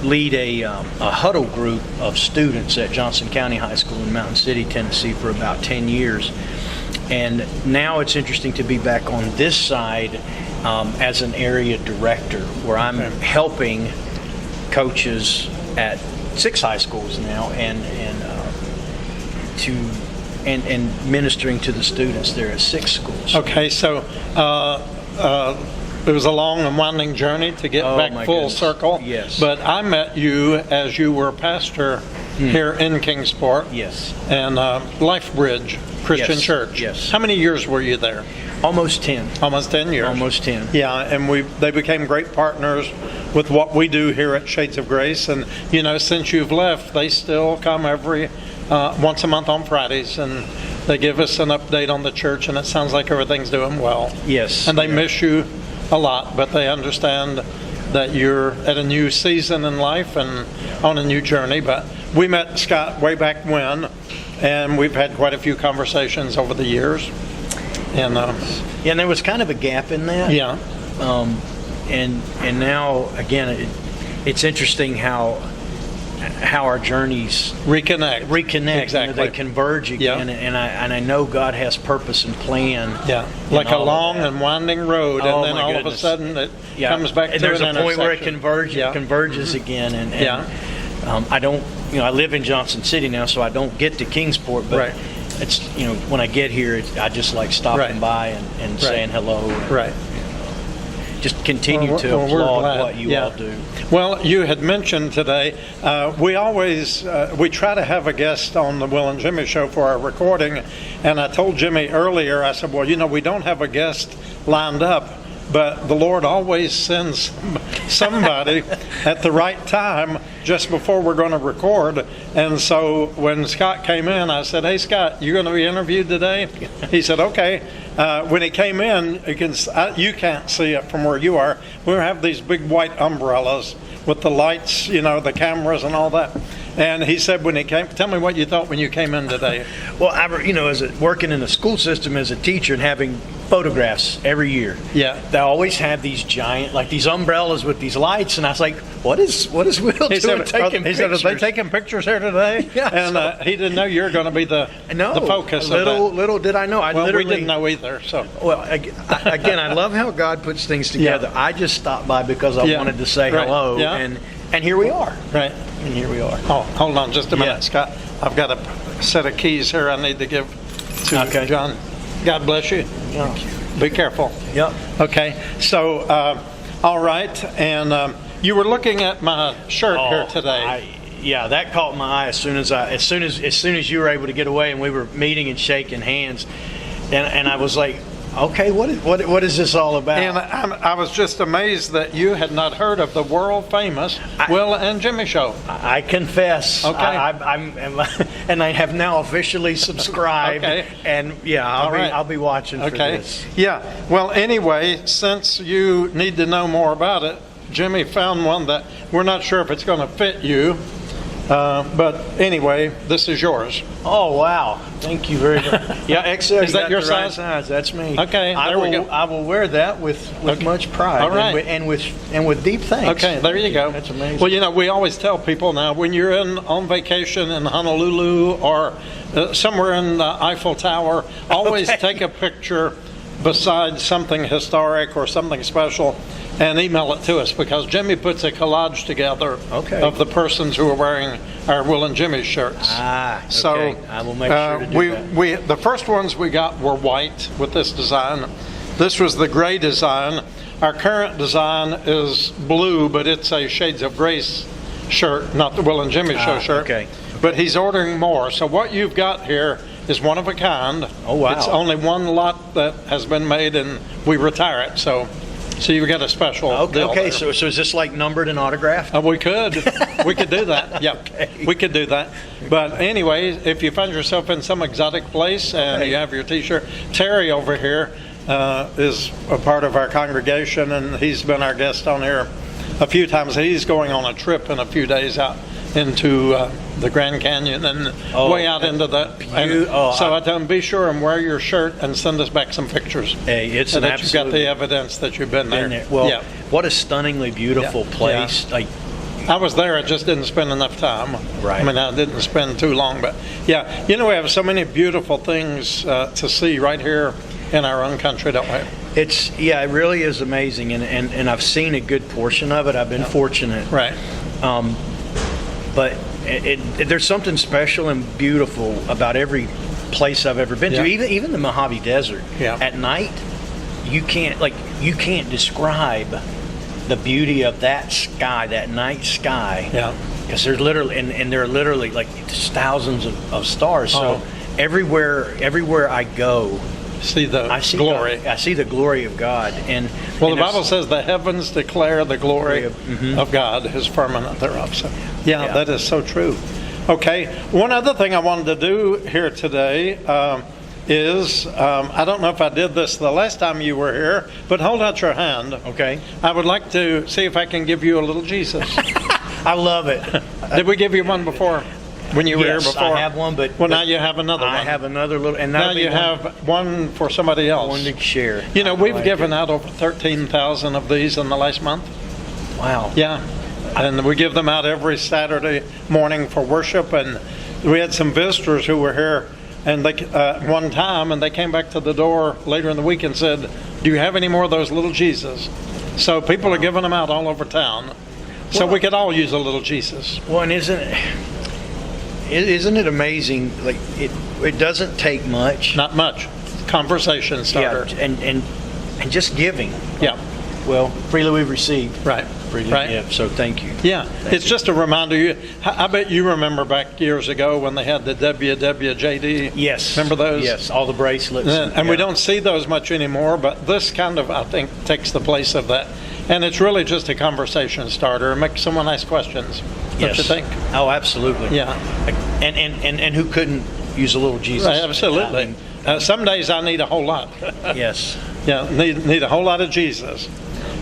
lead a huddle group of students at Johnson County High School in Mountain City, Tennessee for about 10 years. And now it's interesting to be back on this side as an area director, where I'm helping coaches at 6 high schools now, and ministering to the students there at 6 schools. Okay, so it was a long and winding journey to get back full goodness. circle. Yes. But I met you as you were pastor here in Kingsport. Yes. And Life Bridge Christian Yes, Church. yes. How many years were you there? Almost 10. Almost 10 years. Almost 10. Yeah, and they became great partners with what we do here at Shades of Grace. And, you know, since you've left, they still come every once a month on Fridays, and they give us an update on the church, and it sounds like everything's doing well. Yes. And they miss you a lot, but they understand that you're at a new season in life and on a new journey. But we met Scott way back when, and we've had quite a few conversations over the years. And and there was kind of a gap in that. yeah, And now again, it's interesting how our journeys reconnect. exactly. You know, they converge again, Yeah. and I know God has purpose and plan. Yeah, in like a all of long that. and winding road, Oh, and then my all of a goodness. sudden it Yeah. comes back And to there's an a point where it intersection. converges again, and Yeah. I don't, I live in Johnson City now, so I don't get to Kingsport, but Right. it's, when I get here, I just like stopping Right. by and saying hello. And Right. Just continue to Well, we're applaud glad. what you Yeah. all do. Well, you had mentioned today, we always, we try to have a guest on the Will and Jimmy show for our recording, and I told Jimmy earlier, I said, well, we don't have a guest lined up, but the Lord always sends somebody at the right time just before we're going to record. And so when Scott came in, I said, hey, Scott, you're going to be interviewed today? He said, okay. When he came in, you can't see it from where you are. We have these big white umbrellas with the lights, the cameras and all that. And he said when he came, tell me what you thought when you came in today. Well, working in the school system as a teacher and having photographs every year. Yeah. They always have these giant, like these umbrellas with these lights, and I was like, what is Will doing He said, taking he said, pictures? are they taking pictures here today? Yeah, And he didn't know you were going to be the focus of that. Little did I know. Well, we didn't know either. So. Well, again, I love how God puts things together. Yeah. I just stopped by because I Yeah. wanted to say Right. hello, Yeah. and here we are. Right. And here we are. Oh, hold on just a minute, Yeah. Scott. I've got a set of keys here I need to give to Okay. John. God bless you. Yeah. Be careful. Yep. Okay. So, all right. And you were looking at my shirt here today. Yeah, that caught my eye as soon as you were able to get away and we were meeting and shaking hands, and I was like, okay, what is this all about? And I was just amazed that you had not heard of the world famous Will and Jimmy show. I confess. Okay. And I have now officially subscribed. Okay. And yeah, I'll be watching for this. Yeah. Well, anyway, since you need to know more about it, Jimmy found one that we're not sure if it's going to fit you. But anyway, this is yours. Oh wow! Thank you very much. Yeah, XL. Is that your size? That's me. Okay, there we go. I will wear that with much pride. All right. and with deep thanks. Okay, there you go. That's amazing. Well, we always tell people now, when you're on vacation in Honolulu or somewhere in the Eiffel Tower, always take a picture beside something historic or something special and email it to us, because Jimmy puts a collage together of the persons who are wearing our Will and Jimmy shirts. Okay. So I will make sure to do that. the first ones we got were white with this design. This was the gray design. Our current design is blue, but it's a Shades of Grace shirt, not the Will and Jimmy show shirt. Okay. But he's ordering more. So what you've got here is one of a kind. Oh, wow. It's only one lot that has been made, and we retire it. So you've got a special deal Okay, there. so is this like numbered and autographed? We could do that. Yeah, we could do that. But anyway, if you find yourself in some exotic place and you have your T-shirt, Terry over here is a part of our congregation, and he's been our guest on here a few times. He's going on a trip in a few days out into the Grand Canyon and way out into the. So I told him, be sure and wear your shirt and send us back some pictures. Hey, it's so an that you've got absolute- the evidence that you've been there. Well, yeah. what a stunningly beautiful Yeah. place. Yeah. Like, I was there, I just didn't spend enough time. Right. I mean, I didn't spend too long, but yeah, we have so many beautiful things to see right here in our own country, don't we? it really is amazing, and I've seen a good portion of it. I've been fortunate. Right. But there's something special and beautiful about every place I've ever been to. Yeah. Even the Mojave Desert. Yeah. At night, you can't describe the beauty of that sky, that night sky. Yeah. Because there's literally, and there are literally like thousands of stars. So Oh. everywhere I go, See the I see glory. I see the glory of God. And Well, and the there's- Bible says the heavens declare the glory of God, His firmament thereof. So, yeah, that is so true. Okay, one other thing I wanted to do here today is, I don't know if I did this the last time you were here, but hold out your hand. Okay. I would like to see if I can give you a little Jesus. I love it. Did we give you one before? When you were Yes, here before? I have one, but Well, now you have another one. I have another little, and Now that'll be you one- have one for somebody else. one to share. We've I like given it. out over 13,000 of these in the last month. Wow. Yeah, and we give them out every Saturday morning for worship. And we had some visitors who were here, and they one time, and they came back to the door later in the week and said, "Do you have any more of those little Jesus?" So people are giving them out all over town. So we could all use a little Jesus. Well, and isn't it amazing? Like it doesn't take much. Not much. Conversation starter. Yeah, and just giving. Yeah, Well, freely we've received. right. Freely Right. give. So thank you. Yeah, Thank it's just a reminder. I bet you remember back years ago when they had the WWJD. Yes. Remember those? Yes. All the bracelets. And we don't see those much anymore, but this kind of, I think, takes the place of that. And it's really just a conversation starter. Make someone ask questions. Don't Yes. you think? Oh, absolutely. Yeah. And who couldn't use a little Jesus? Right, absolutely. Some days I need a whole lot. Yes. Yeah, need a whole lot of Jesus.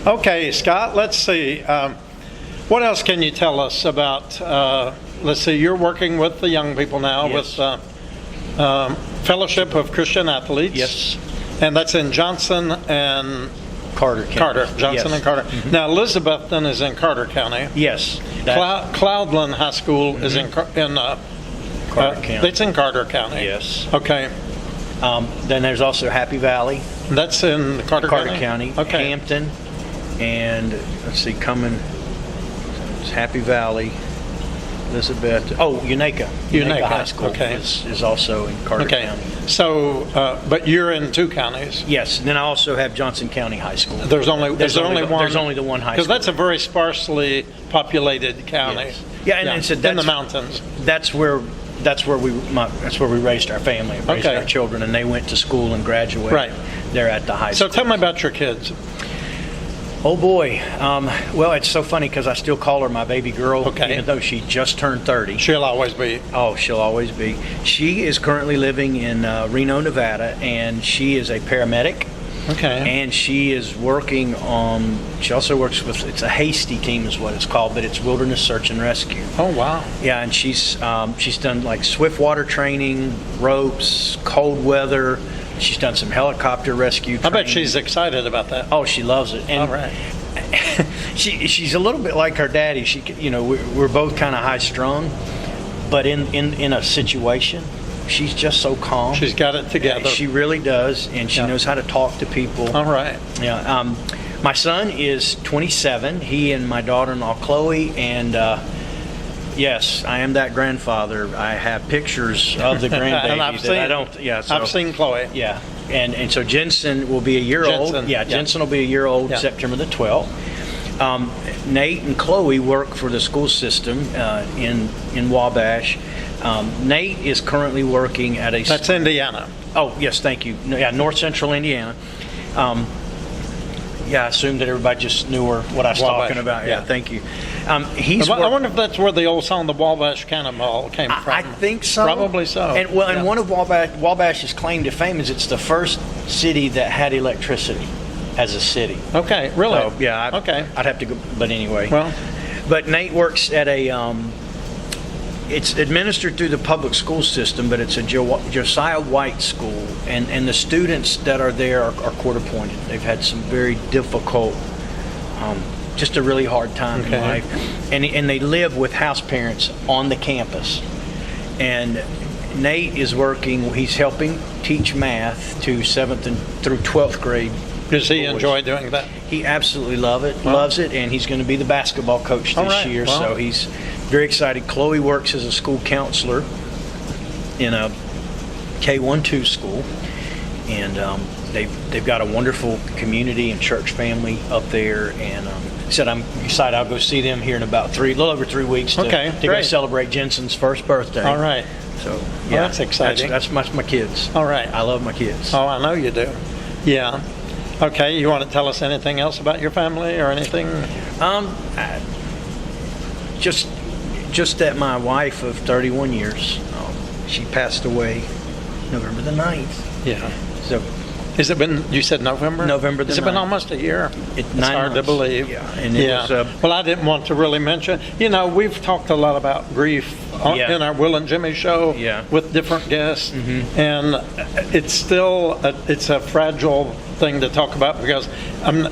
Okay, Scott, let's see. What else can you tell us about, let's see, you're working with the young people now Yes. with Fellowship of Christian Athletes. Yes. And that's in Johnson and Carter County. Carter. Johnson Yes. and Carter. Now, Elizabethton is in Carter County. Yes. That- Cloudland High School is in Carter County. It's in Carter County. Yes. Okay. Then there's also Happy Valley, That's in Carter County. Okay. Hampton, and let's see, it's Happy Valley, Elizabeth. Oh, Unaka. Unaka, High School okay. is also in Carter Okay. County. So, but you're in two counties. Yes. And then I also have Johnson County High School. There's only one. There's only the one high Because school. that's a very sparsely populated county. Yes. Yeah, and so in the that's- mountains. That's where we raised our family, raised Okay. our children, and they went to school and graduated. Right. There at the high So school. tell me about your kids. Oh boy. Well, it's so funny because I still call her my baby girl, Okay. even though she just turned 30. She'll always be. Oh, she'll always be. She is currently living in Reno, Nevada, and she is a paramedic. Okay. And she is working on, she also works with, it's a Hasty team is what it's called, but it's Wilderness Search and Rescue. Oh, wow. Yeah, and she's done like swift water training, ropes, cold weather. She's done some helicopter rescue I training. bet she's excited about that. Oh, she loves it. And All right. she's a little bit like her daddy. We're both kind of high strung, but in a situation, she's just so calm. She's got it together. She really does, and she Yeah. knows how to talk to people. All right. Yeah. My son is 27. He and my daughter-in-law Chloe, and yes, I am that grandfather. I have pictures of the grandbaby And I've that I seen- don't. Yeah, so, I've seen Chloe. Yeah, and so Jensen will be a year Jensen, old. Yeah, yeah. Jensen will be a year old Yeah. September the 12th. Nate and Chloe work for the school system in Wabash. Nate is currently working at a. That's Indiana. Oh, yes, thank you. Yeah, North Central Indiana. Yeah, I assumed that everybody just knew what I was Wabash, talking about. yeah. Yeah, thank you. He's I worked- wonder if that's where the old song, the Wabash Cannonball, came from. I think so. Probably so. And Yeah. one of Wabash's claim to fame is it's the first city that had electricity as a city. Okay, really? So, yeah. Okay. I'd have to go, but anyway. Well, But Nate works at it's administered through the public school system, but it's a Josiah White school, and the students that are there are court appointed. They've had some very difficult, just a really hard time in Okay. life, and they live with house parents on the campus. And Nate is working. He's helping teach math to 7th and through 12th grade. does he boys. enjoy doing that? He absolutely loves it, and he's going to be the basketball coach All this right, year. well. So he's very excited. Chloe works as a school counselor in a K-1-2 school, and they've got a wonderful community and church family up there. And he said, I'm excited. I'll go see them here in about a little over 3 weeks to Okay, go great. celebrate Jensen's first birthday. All right. So that's exciting. That's my kids. All right. I love my kids. Oh, I know you do. Yeah. Okay, you want to tell us anything else about your family or anything? Just that my wife of 31 years, she passed away November the 9th. Yeah. So Has it been, you said November? November the Has it been 9th. almost a year? It's It's 9 hard to months. believe. Yeah, and it was, Well, I didn't want to really mention, we've talked a lot about grief Yeah. in our Will and Jimmy show Yeah. with different guests. And it's still, it's a fragile thing to talk about because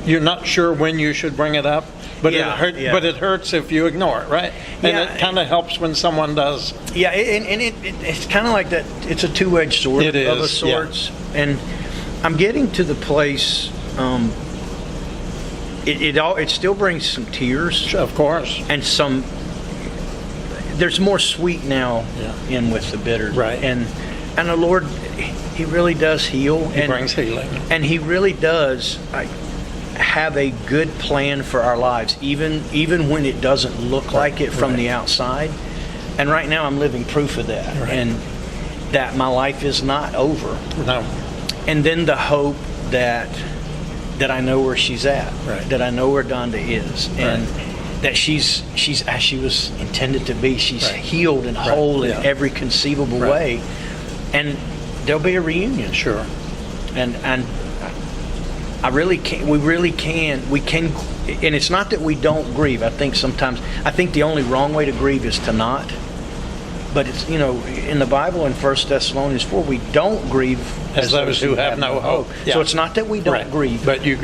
you're not sure when you should bring it up. But Yeah, yeah. But it hurts if you ignore it, right? And Yeah. it kind of helps when someone does. yeah, and it's kind of like that. It's a two-edged sword It of a is, yeah. sorts. And I'm getting to the place. It still brings some tears Of course. and some. There's more sweet now Yeah. in with the bitter, Right. And the Lord, He really does heal. It brings healing. And He really does have a good plan for our lives, even when it doesn't look like it from the outside. And right now I'm living proof of that. Right. And that my life is not over. No. And then the hope that I know where she's at, Right. that I know where Donda is, and Right. that she's as she was intended to be. She's Right. healed and Right. whole Yeah. in every conceivable Right. way. And there'll be a reunion. Sure. And I really can. We can. And it's not that we don't grieve. I think the only wrong way to grieve is to not. But it's, in the Bible in 1 Thessalonians 4, we don't grieve As those who have no hope. So Yeah. it's not that we don't Right. grieve. But you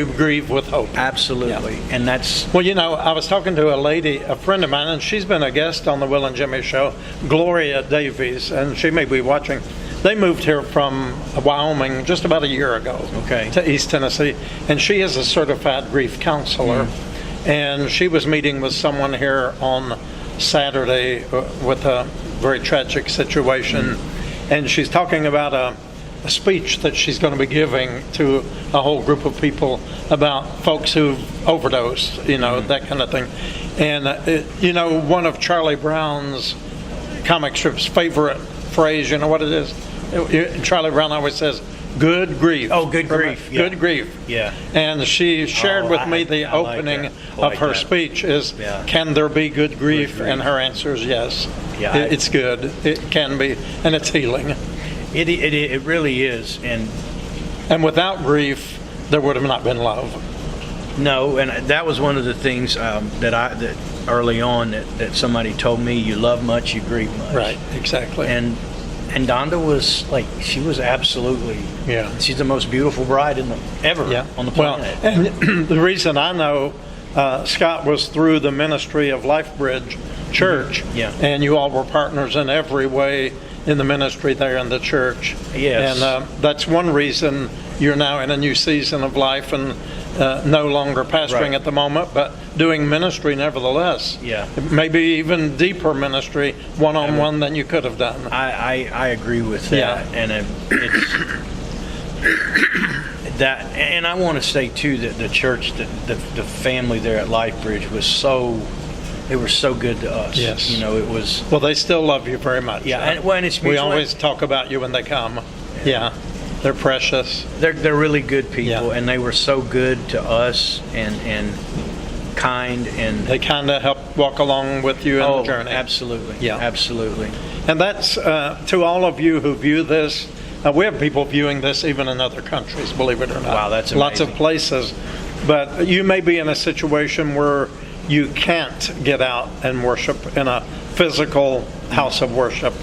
grieve with hope. Absolutely. Yeah. And that's, Well, I was talking to a friend of mine, and she's been a guest on the Will and Jimmy show, Gloria Davies, and she may be watching. They moved here from Wyoming just about a year ago Okay. to East Tennessee, and she is a certified grief counselor. And she was meeting with someone here on Saturday with a very tragic situation, and she's talking about a speech that she's going to be giving to a whole group of people about folks who've overdosed, that kind of thing. And, one of Charlie Brown's comic strips' favorite phrase, you know what it is? Charlie Brown always says, good grief. Oh, good grief, yeah. Good grief. Yeah. And she shared Oh, with me the I like opening that. I of like her that. speech is, Yeah. can there be good grief? Good grief. And her answer is yes. Yeah, It's good. It can be. And it's healing. it really is. And without grief, there would have not been love. No, and that was one of the things that early on that somebody told me, you love much, you grieve much. Right, exactly. And Donda was she was absolutely, Yeah. she's the most beautiful bride ever on the planet. Well, and the reason I know Scott was through the ministry of LifeBridge Church, Yeah. and you all were partners in every way in the ministry there in the church. Yes. And that's one reason you're now in a new season of life and no longer pastoring Right. at the moment, but doing ministry nevertheless. Yeah. Maybe even deeper ministry, one-on-one than you could have done. I agree with that. Yeah. And it's that, and I want to say too that the church, the family there at LifeBridge they were so good to us. Yes. It was. Well, they still love you very much. Yeah, and it's we mutual. always talk about you when they come. Yeah. They're precious. They're really good people, Yeah. and they were so good to us and kind and They kind of help walk along with you in the journey. Absolutely, Yeah. absolutely. And that's to all of you who view this. We have people viewing this even in other countries, believe it or not. Wow, that's Lots of amazing. places. But you may be in a situation where you can't get out and worship in a physical house of worship.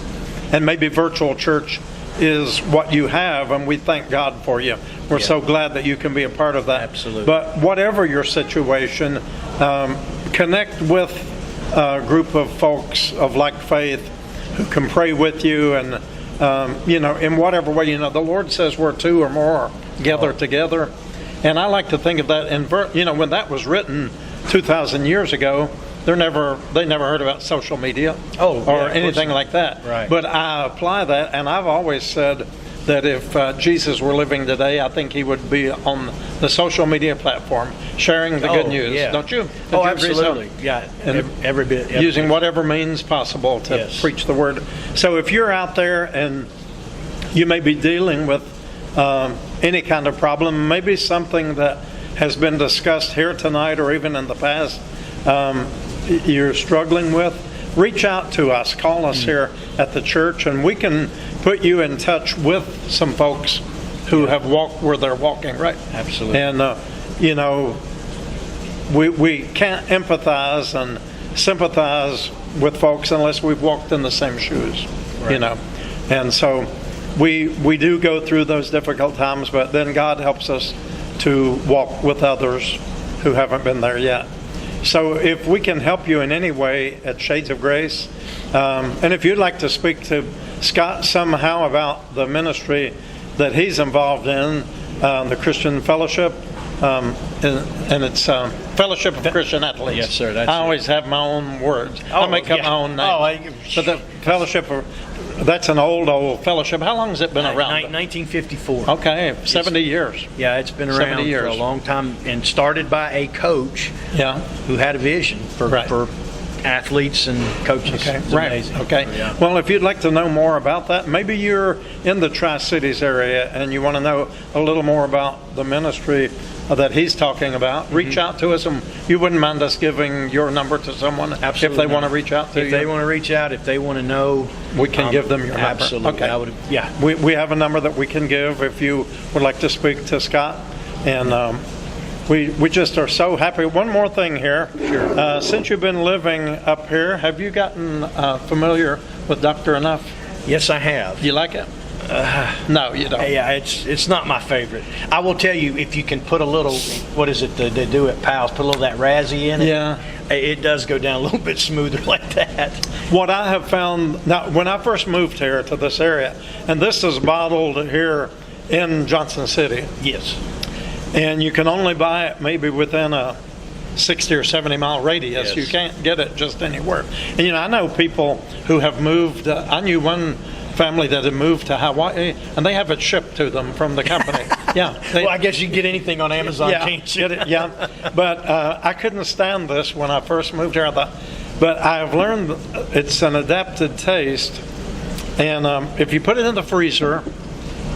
And maybe virtual church is what you have, and we thank God for you. We're Yeah. so glad that you can be a part of that. Absolutely. But whatever your situation, connect with a group of folks of like faith who can pray with you, and in whatever way. The Lord says where two or more gather together, and I like to think of that when that was written 2,000 years ago. They never heard about social media Oh, yeah, or of anything course like that. Right. But I apply that, and I've always said that if Jesus were living today, I think he would be on the social media platform sharing the good news. Yeah. Don't you? Oh, Don't you agree so? absolutely. Yeah, And every bit. Using whatever means possible to Yes. preach the word. So if you're out there and you may be dealing with any kind of problem, maybe something that has been discussed here tonight or even in the past, you're struggling with, reach out to us. Call us here at the church, and we can put you in touch with some folks who have walked where they're walking, right? Absolutely. And, we can't empathize and sympathize with folks unless we've walked in the same shoes, Right. And so we do go through those difficult times, but then God helps us to walk with others who haven't been there yet. So if we can help you in any way at Shades of Grace, and if you'd like to speak to Scott somehow about the ministry that he's involved in, the Christian Fellowship, and it's Fellowship of Christian Athletes. Yes, sir, that's I it. always have my own words. I Oh, make up yeah. my own name. Oh, But the Fellowship of, that's an old fellowship. How long has it been around? 1954. Okay, 70 years. Yeah, it's been 70 around for years. a long time, and started by a coach Yeah. who had a vision for Right. athletes and coaches. Okay, It's right. amazing. Okay. Yeah. Well, if you'd like to know more about that, maybe you're in the Tri-Cities area and you want to know a little more about the ministry that he's talking about, reach out to us, and you wouldn't mind us giving your number to someone Absolutely if they want to not. reach out to you? If they want to reach out, if they want to know, We can give them your number. Absolutely. Okay. I would, yeah. We have a number that we can give if you would like to speak to Scott. And we just are so happy. One more thing here. Sure. Since you've been living up here, have you gotten familiar with Dr. Enough? Yes, I have. You like it? No, you don't. Yeah, it's not my favorite. I will tell you, if you can put a little, what is it they do at Powell's, put a little of that Razzie in it. Yeah. It does go down a little bit smoother like that. What I have found, now when I first moved here to this area, and this is bottled here in Johnson City, Yes. and you can only buy it maybe within a 60 or 70 mile radius. Yes. You can't get it just anywhere. And I know people who have moved. I knew one family that had moved to Hawaii, and they have it shipped to them from the company. Yeah. Well, I guess you can get anything on Amazon, Yeah, can't you? get it, yeah. But I couldn't stand this when I first moved here. I thought, but I've learned it's an adapted taste, and if you put it in the freezer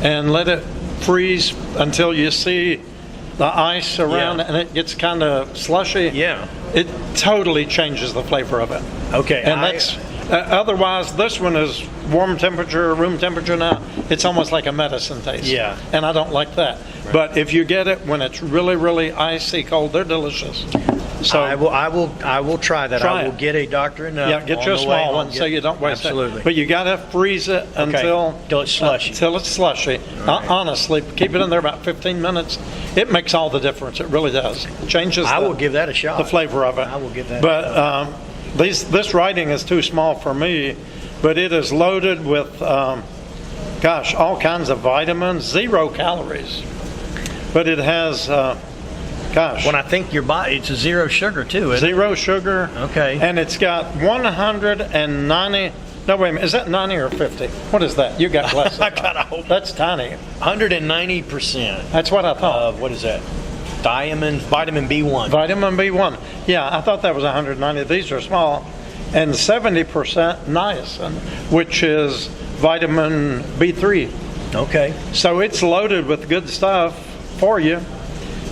and let it freeze until you see the ice around Yeah. and it gets kind of slushy, Yeah. it totally changes the flavor of it. Okay. And that's otherwise, this one is warm temperature, room temperature now. It's almost like a medicine taste. Yeah. And I don't like that. But if you get it when it's really, really icy cold, they're delicious. So I will try that. Try I will it. get a Dr. Enough. yeah, get on you a the way small home. one so you don't waste Absolutely. it. But you got to freeze it until Till it's slushy. Until it's slushy. Honestly, keep it in there about 15 minutes. It makes all the difference. It really does. It changes. I the- will give that a shot. the flavor of it. I will give that But this writing is too small for me, but it is loaded with, all kinds of vitamins, 0 calories. But it has, When I think your body, it's a zero sugar too, isn't it? 0 sugar. Okay. And it's got 190, no, wait a minute, is that 90 or 50? What is that? You got glasses. I gotta hope. That's tiny. 190% That's what I thought. of, what is that? Vitamin B1. Vitamin B1. Yeah, I thought that was 190. These are small. And 70% niacin, which is vitamin B3. Okay. So it's loaded with good stuff for you.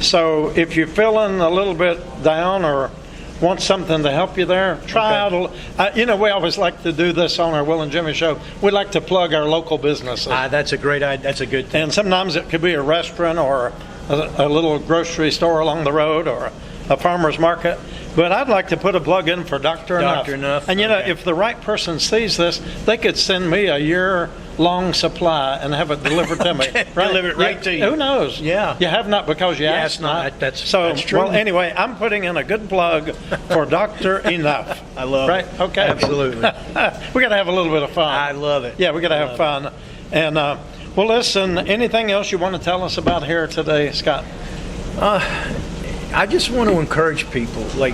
So if you're feeling a little bit down or want something to help you there, try out we always like to do this on our Will and Jimmy show. We like to plug our local businesses. That's a great idea. That's a good thing. And sometimes it could be a restaurant or a little grocery store along the road or a farmer's market. But I'd like to put a plug in for Dr. Enough. Dr. Enough, And okay. if the right person sees this, they could send me a year-long supply and have it delivered to me. Deliver it right to you. Who knows? Yeah. You have not because you asked not. That's So, true. well, anyway, I'm putting in a good plug for Dr. Enough. I love right? it. Okay. Absolutely. We got to have a little bit of fun. I love it. Yeah, we got to have fun. And, well, listen, anything else you want to tell us about here today, Scott? I just want to encourage people. Like,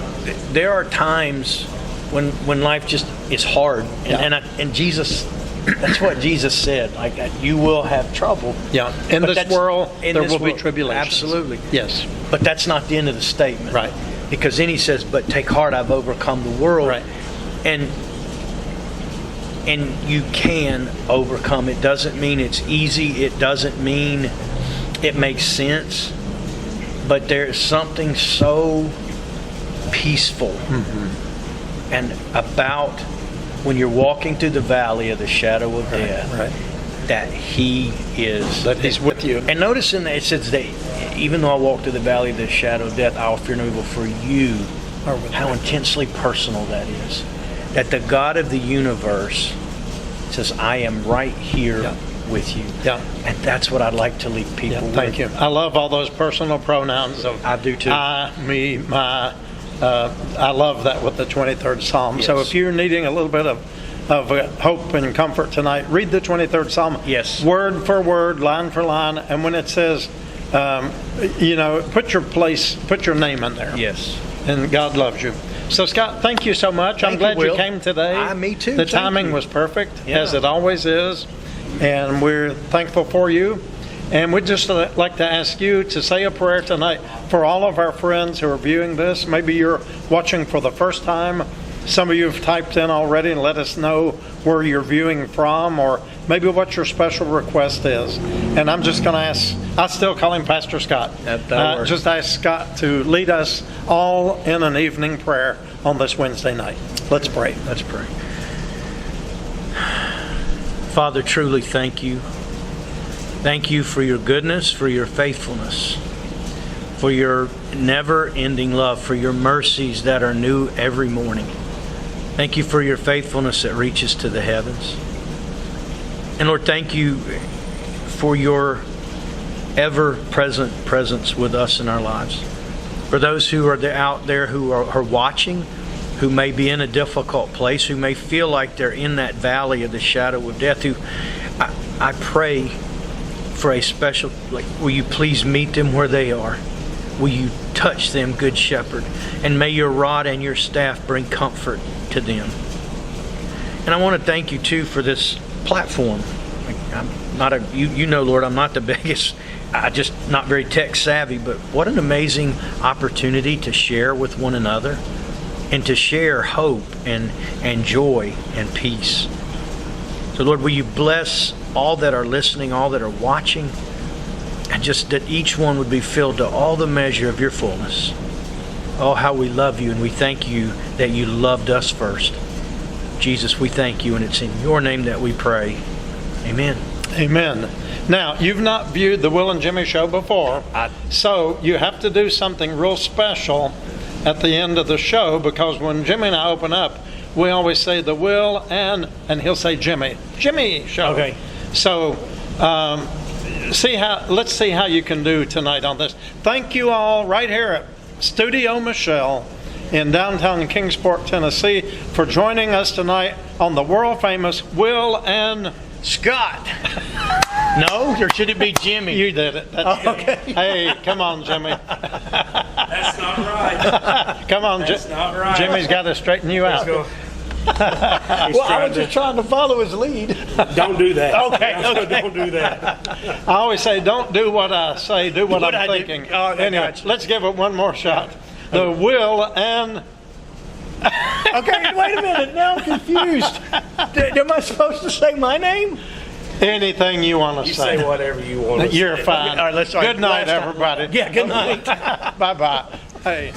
there are times when life just is hard, and Jesus, that's what Jesus said. Like, you will have trouble. Yeah. In But this world, there will be tribulations. Absolutely. Yes. But that's not the end of the statement. Right. Because then he says, "But take heart, I've overcome the world." Right. And you can overcome. It doesn't mean it's easy. It doesn't mean it makes sense. But there's something so peaceful and about when you're walking through the valley of the shadow of death, that He is. That He's with you. And notice in that it says that even though I walk through the valley of the shadow of death, I'll fear no evil, for you. How intensely personal that is. That the God of the universe says, I am right here with you. Yeah. And that's what I'd like to leave people with. Thank you. I love all those personal pronouns of I do too. I, me, my. I love that with the 23rd Psalm. Yes. So if you're needing a little bit of hope and comfort tonight, read the 23rd Psalm. Yes. Word for word, line for line. And when it says, put your name in there. Yes. And God loves you. So, Scott, thank you so much. I'm glad you came today. Me too. The Thank timing you. was perfect, Yeah. as it always is. And we're thankful for you. And we'd just like to ask you to say a prayer tonight for all of our friends who are viewing this. Maybe you're watching for the first time. Some of you have typed in already and let us know where you're viewing from, or maybe what your special request is. And I'm just going to ask, I still call him Pastor Scott. That works. Just ask Scott to lead us all in an evening prayer on this Wednesday night. Let's pray. Let's pray. Father, truly thank you. Thank you for your goodness, for your faithfulness, for your never-ending love, for your mercies that are new every morning. Thank you for your faithfulness that reaches to the heavens. And Lord, thank you for your ever-present presence with us in our lives. For those who are out there who are watching, who may be in a difficult place, who may feel like they're in that valley of the shadow of death, I pray for a special, will you please meet them where they are? Will you touch them, Good Shepherd? And may your rod and your staff bring comfort to them. And I want to thank you too for this platform. I'm not Lord, I'm not the biggest, I just not very tech savvy, but what an amazing opportunity to share with one another and to share hope and joy and peace. So Lord, will you bless all that are listening, all that are watching, and just that each one would be filled to all the measure of your fullness. Oh, how we love you, and we thank you that you loved us first. Jesus, we thank you, and it's in your name that we pray. Amen. Amen. Now, you've not viewed the Will and Jimmy show before, so you have to do something real special at the end of the show, because when Jimmy and I open up, we always say the Will and he'll say Jimmy show. Okay. So let's see how you can do tonight on this. Thank you all right here at Studio Michelle in downtown Kingsport, Tennessee, for joining us tonight on the world famous Will and Scott. No, or should it be Jimmy? You did it. That's okay. Hey, come on, Jimmy. That's not right. Come on, That's not right. Jimmy's got to straighten you out. Let's go. Well, I was just trying to follow his lead. Don't do that. Okay. Don't do that. I always say, don't do what I say, do what I'm I do. thinking. Oh, I Anyway, got you. let's give it one more shot. The Will and... Okay, wait a minute. Now I'm confused. Am I supposed to say my name? Anything you want to You say. say whatever you want to say. You're fine. All right, all right, Good night, last time. everybody. Yeah, good night. Bye-bye. Hey.